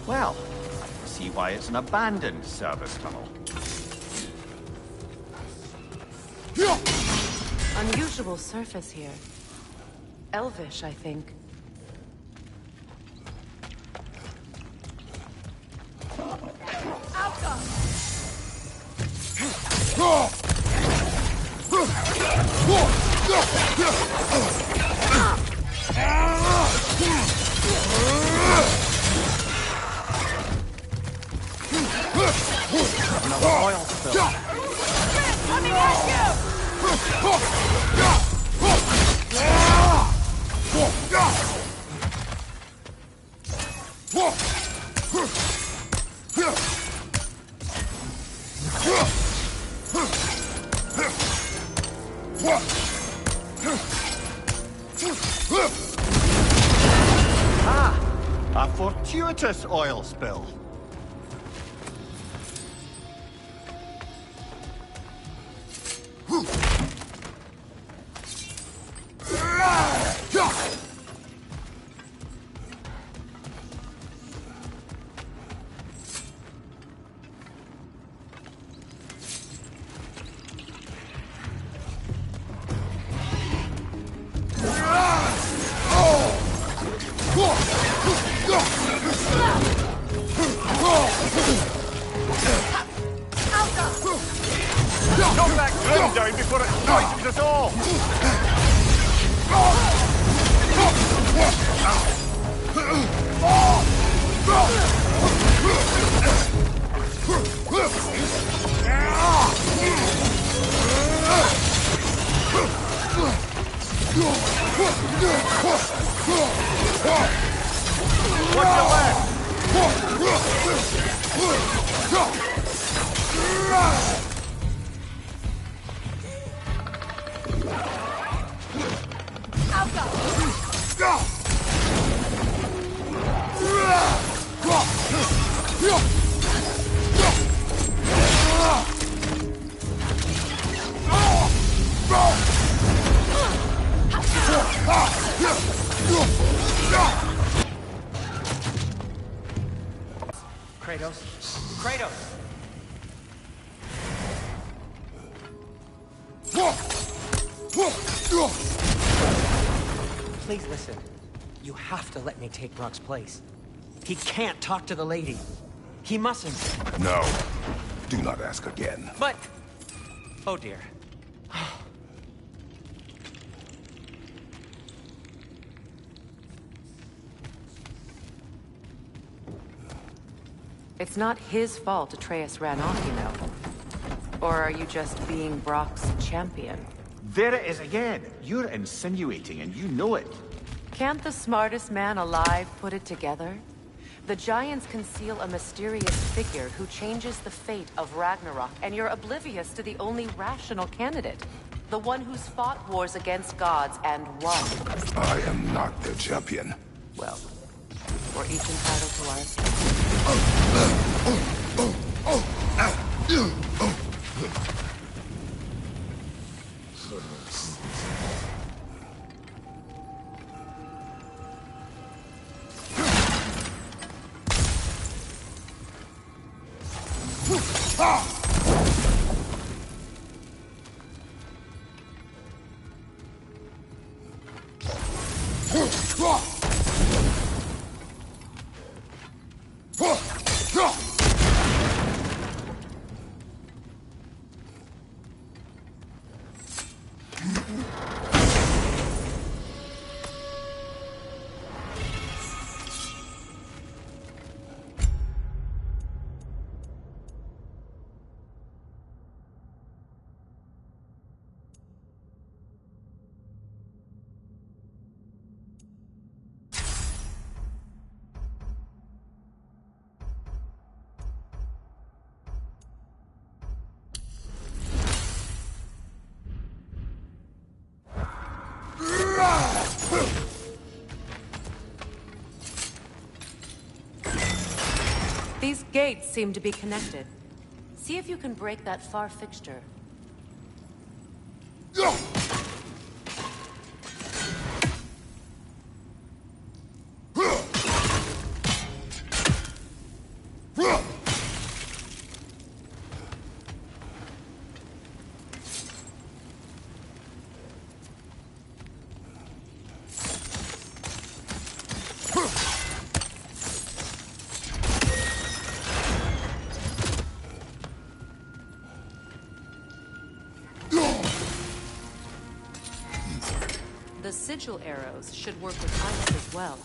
Well, I can see why it's an abandoned service tunnel. Unusual surface here. Elvish, I think. Another oil spill. Coming at you! A fortuitous oil spill. Knock that grim down before it poisons us all! Watch your left! Kratos. Kratos! Please listen. You have to let me take Brock's place. He can't talk to the lady. He mustn't. No. Do not ask again. But... Oh dear. It's not his fault Atreus ran off, you know. Or are you just being Brock's champion? There it is again. You're insinuating and you know it. Can't the smartest man alive put it together? The Giants conceal a mysterious figure who changes the fate of Ragnarock, and you're oblivious to the only rational candidate. The one who's fought wars against gods and won. I am not their champion. Well, we're each entitled to ours. These gates seem to be connected. See if you can break that far fixture. The sigil arrows should work with ice as well.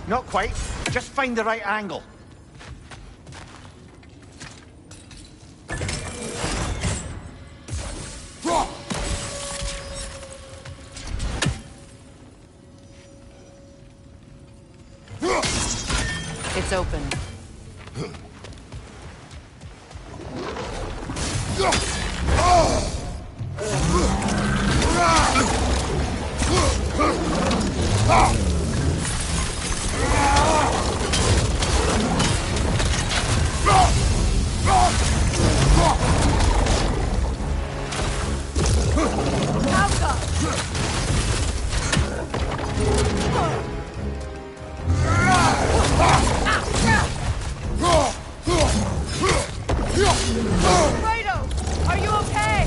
Not quite. Just find the right angle. It's open. Kratos, are you okay?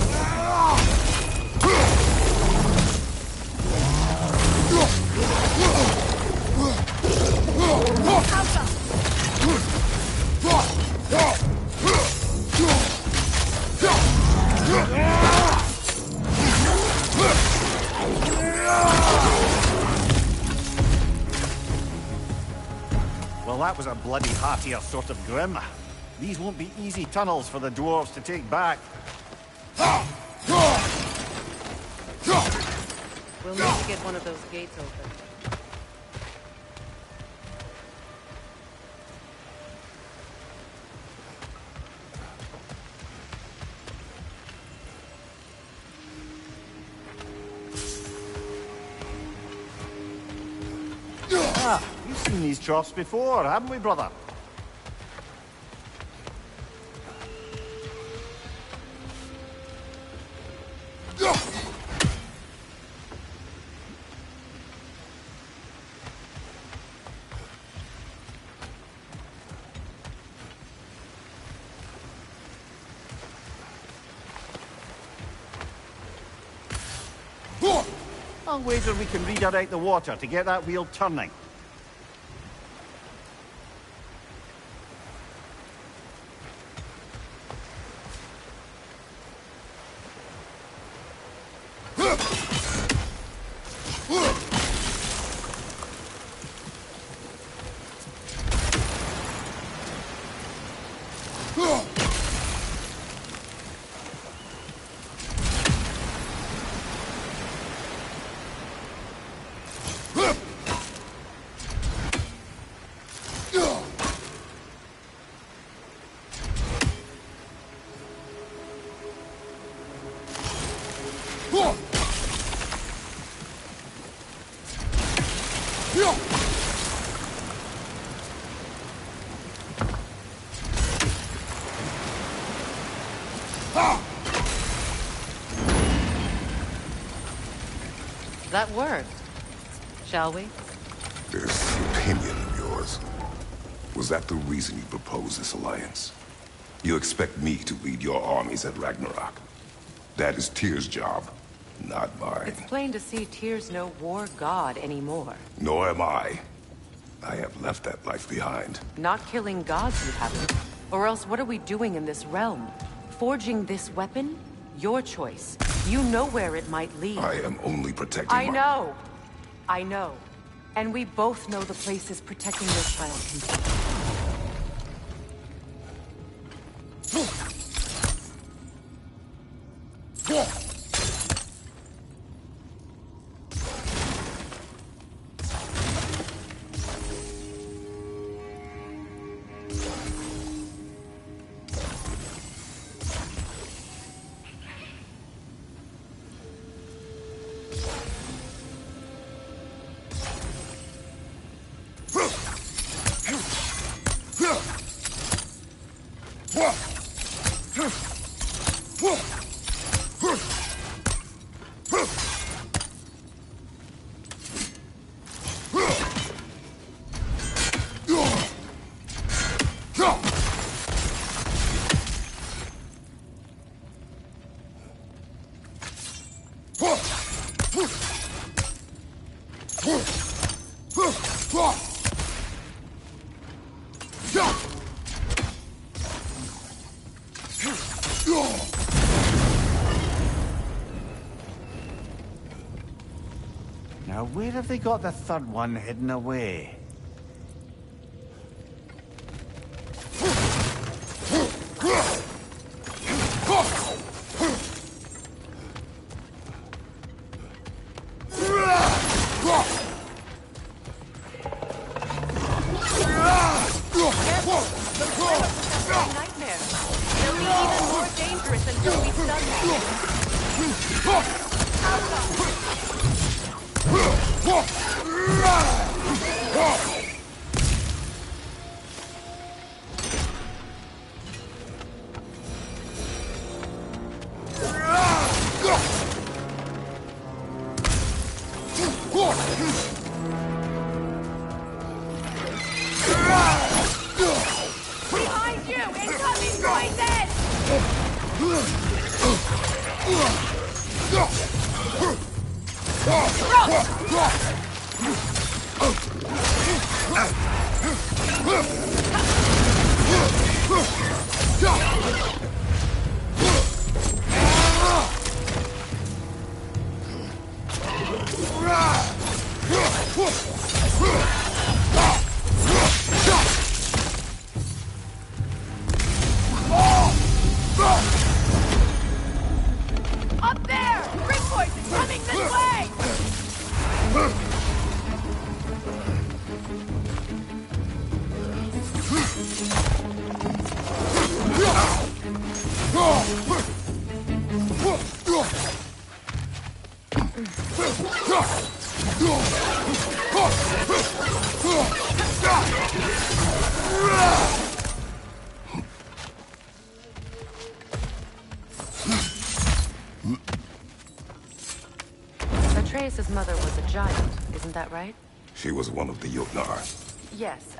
Well, that was a bloody heartier sort of grim. These won't be easy tunnels for the dwarves to take back. We'll need to get one of those gates open. Ah, we've seen these troughs before, haven't we, brother? I'll wager we can redirect the water to get that wheel turning. That worked. Shall we? This opinion of yours, was that the reason you proposed this alliance? You expect me to lead your armies at Ragnarok? That is Tyr's job, not mine. It's plain to see Tyr's no war god anymore. Nor am I. I have left that life behind. Not killing gods, you haven't. Or else what are we doing in this realm? Forging this weapon? Your choice. You know where it might lead. I am only protecting I know. I know. And we both know the places protecting your child can be. Now, where have they got the third one hidden away? Behind you! Incoming poison! Up there! Ring poison coming this way! Atreus' mother was a giant, isn't that right? She was one of the Jotnar. Yes.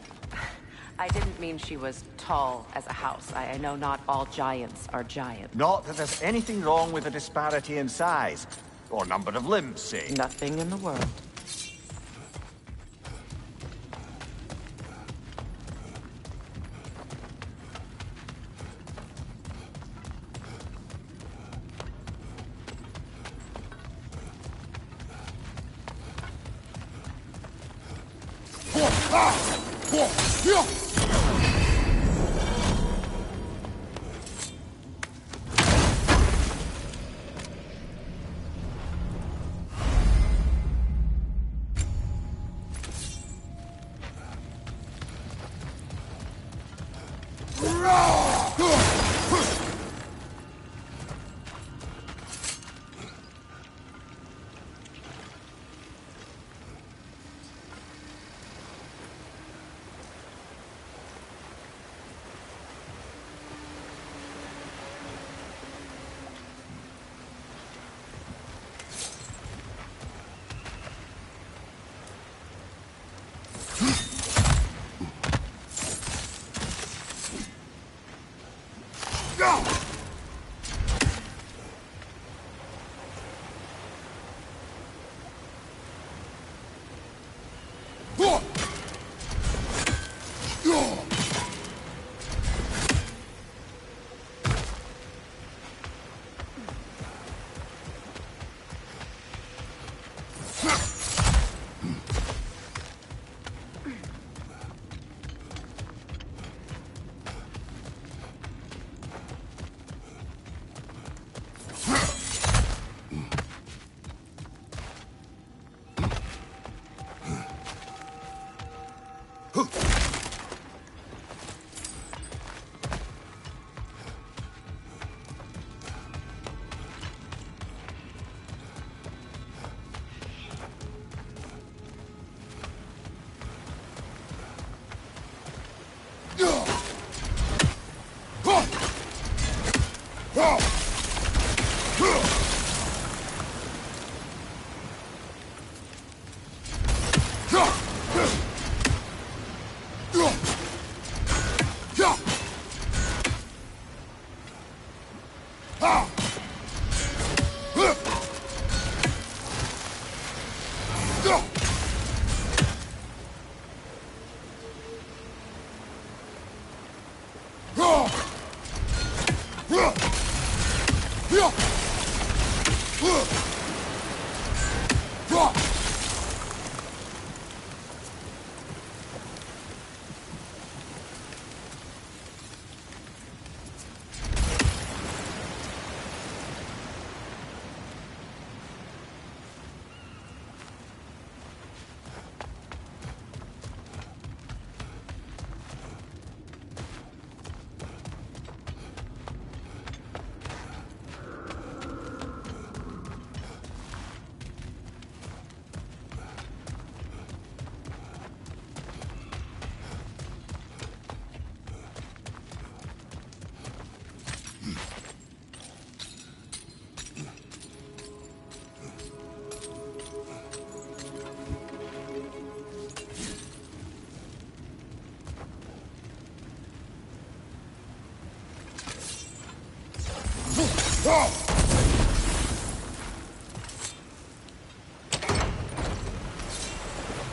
I didn't mean she was tall as a house. I know not all giants are giant. Not that there's anything wrong with the disparity in size. Or number of limbs, say. Nothing in the world.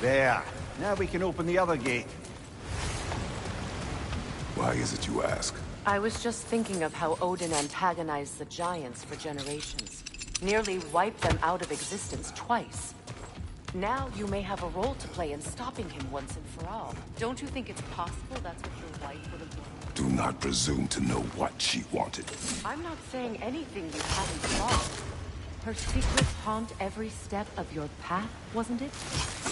There. Now we can open the other gate. Why is it you ask? I was just thinking of how Odin antagonized the Giants for generations. Nearly wiped them out of existence twice. Now you may have a role to play in stopping him once and for all. Don't you think it's possible that's what your wife would have wanted? Do not presume to know what she wanted. I'm not saying anything you haven't thought. Her secrets haunt every step of your path, wasn't it?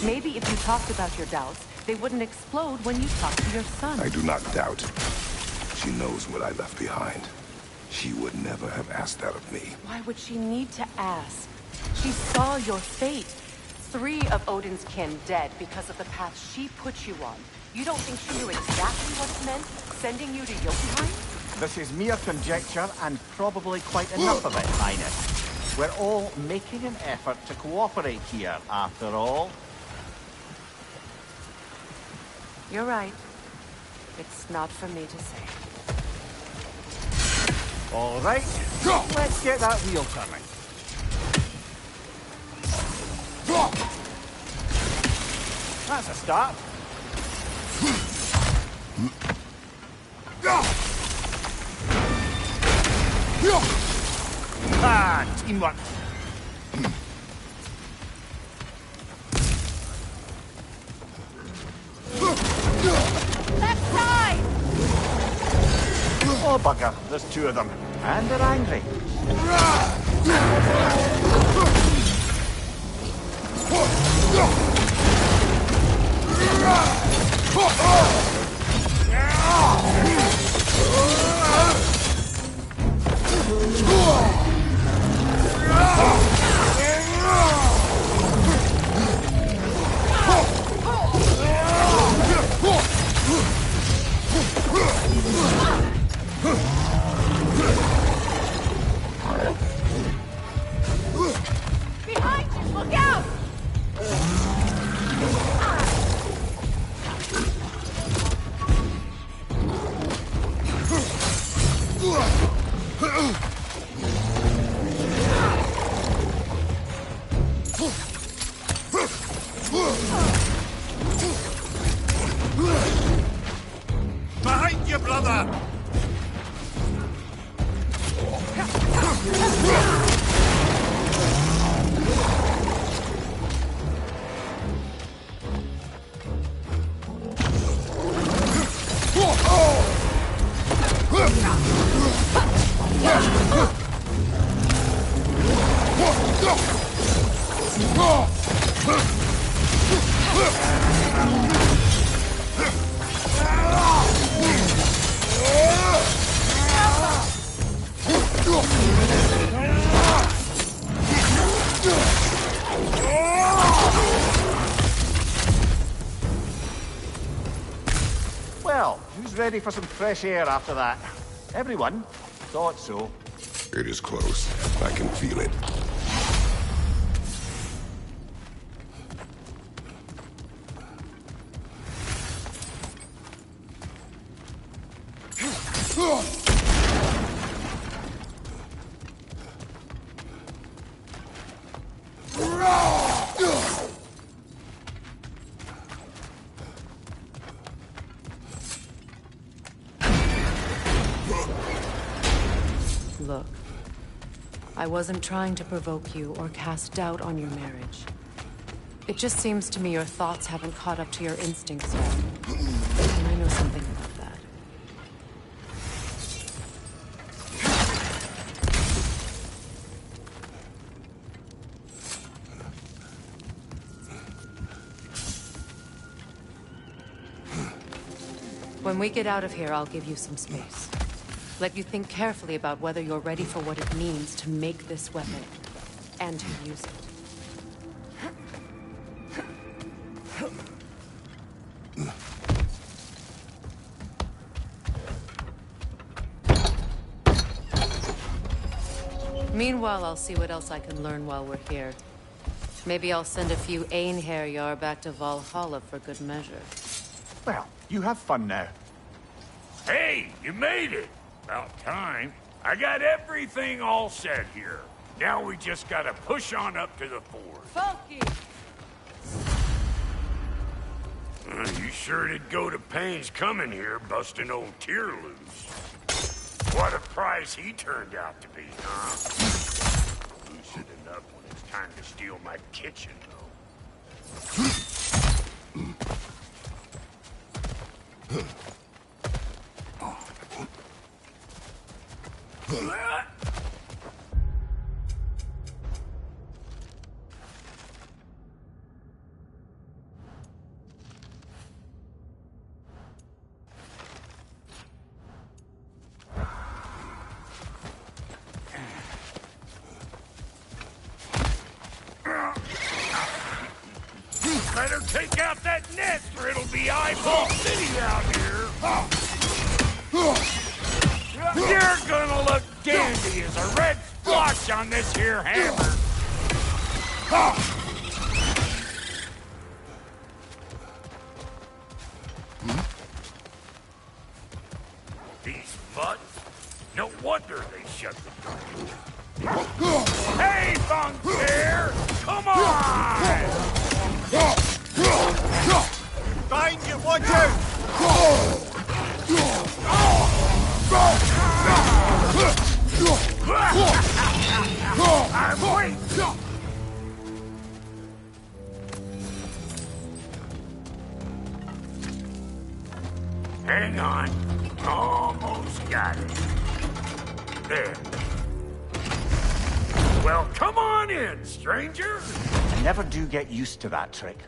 Maybe if you talked about your doubts, they wouldn't explode when you talked to your son. I do not doubt. She knows what I left behind. She would never have asked that of me. Why would she need to ask? She saw your fate. 3 of Odin's kin dead because of the path she put you on. You don't think she knew exactly what it meant, sending you to Jotunheim? This is mere conjecture, and probably quite enough of it, Highness. We're all making an effort to cooperate here, after all. You're right. It's not for me to say. All right, let's get that wheel turning. That's a start. Ah, teamwork. Left side! Oh, bugger. There's 2 of them. And they're angry. Behind you! Look out! Behind you, brother! Well, who's ready for some fresh air after that? Everyone? Thought so. It is close. I can feel it. I wasn't trying to provoke you or cast doubt on your marriage. It just seems to me your thoughts haven't caught up to your instincts yet. And I know something about that. When we get out of here, I'll give you some space. Let you think carefully about whether you're ready for what it means to make this weapon, and to use it. Meanwhile, I'll see what else I can learn while we're here. Maybe I'll send a few Einherjar back to Valhalla for good measure. Well, you have fun now. Hey, you made it! About time. I got everything all set here. Now we just gotta push on up to the fort. Funky! You sure did go to pains coming here, busting old Tyr loose. What a prize he turned out to be, huh? Lucid enough when it's time to steal my kitchen, though. Better take out that nest or it'll be eyeball city out here. You're gonna look dandy as a red splotch on this here hammer. These mutts? No wonder they shut the door. Hey, Funfair! Come on! Find you, watch out! I'm weak! Hang on. Almost got it. There. Well, come on in, stranger. I never do get used to that trick.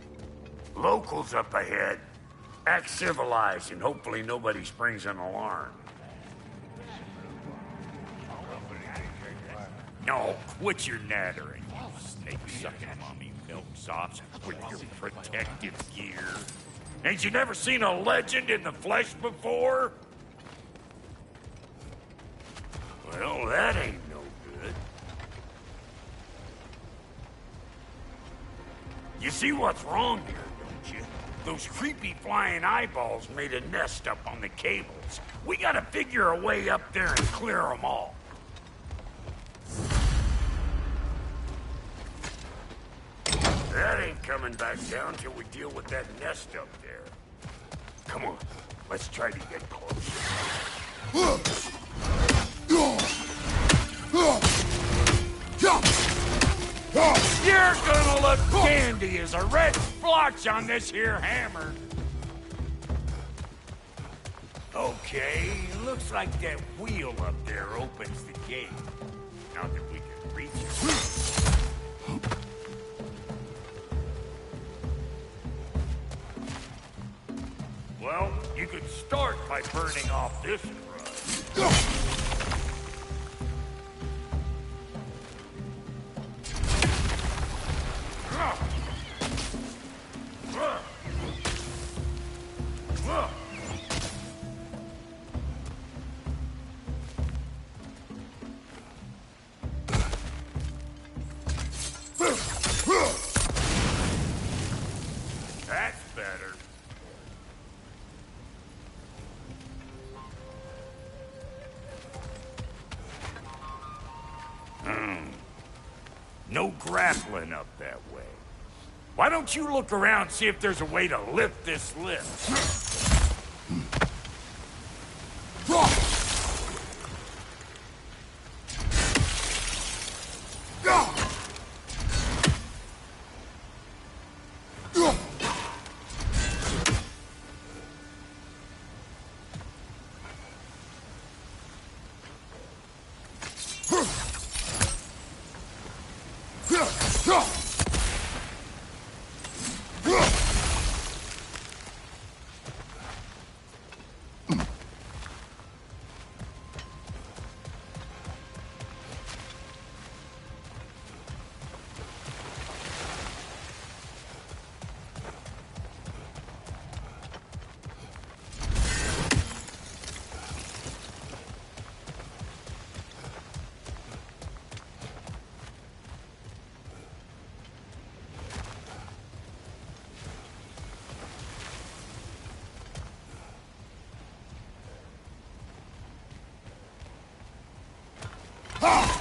Locals up ahead. Act civilized and hopefully nobody springs an alarm. No, quit your nattering, you snake-sucking mommy milksops with your protective gear. Ain't you never seen a legend in the flesh before? Well, that ain't no good. You see what's wrong here, don't you? Those creepy flying eyeballs made a nest up on the cables. We gotta figure a way up there and clear them all. That ain't coming back down till we deal with that nest up there. Come on, let's try to get closer. You're gonna look dandy as a red splotch on this here hammer. Okay, looks like that wheel up there opens the gate. Not that we can reach it. Well, you could start by burning off this rug. That's better. No grappling up that way. Why don't you look around and see if there's a way to lift this lift? Ha!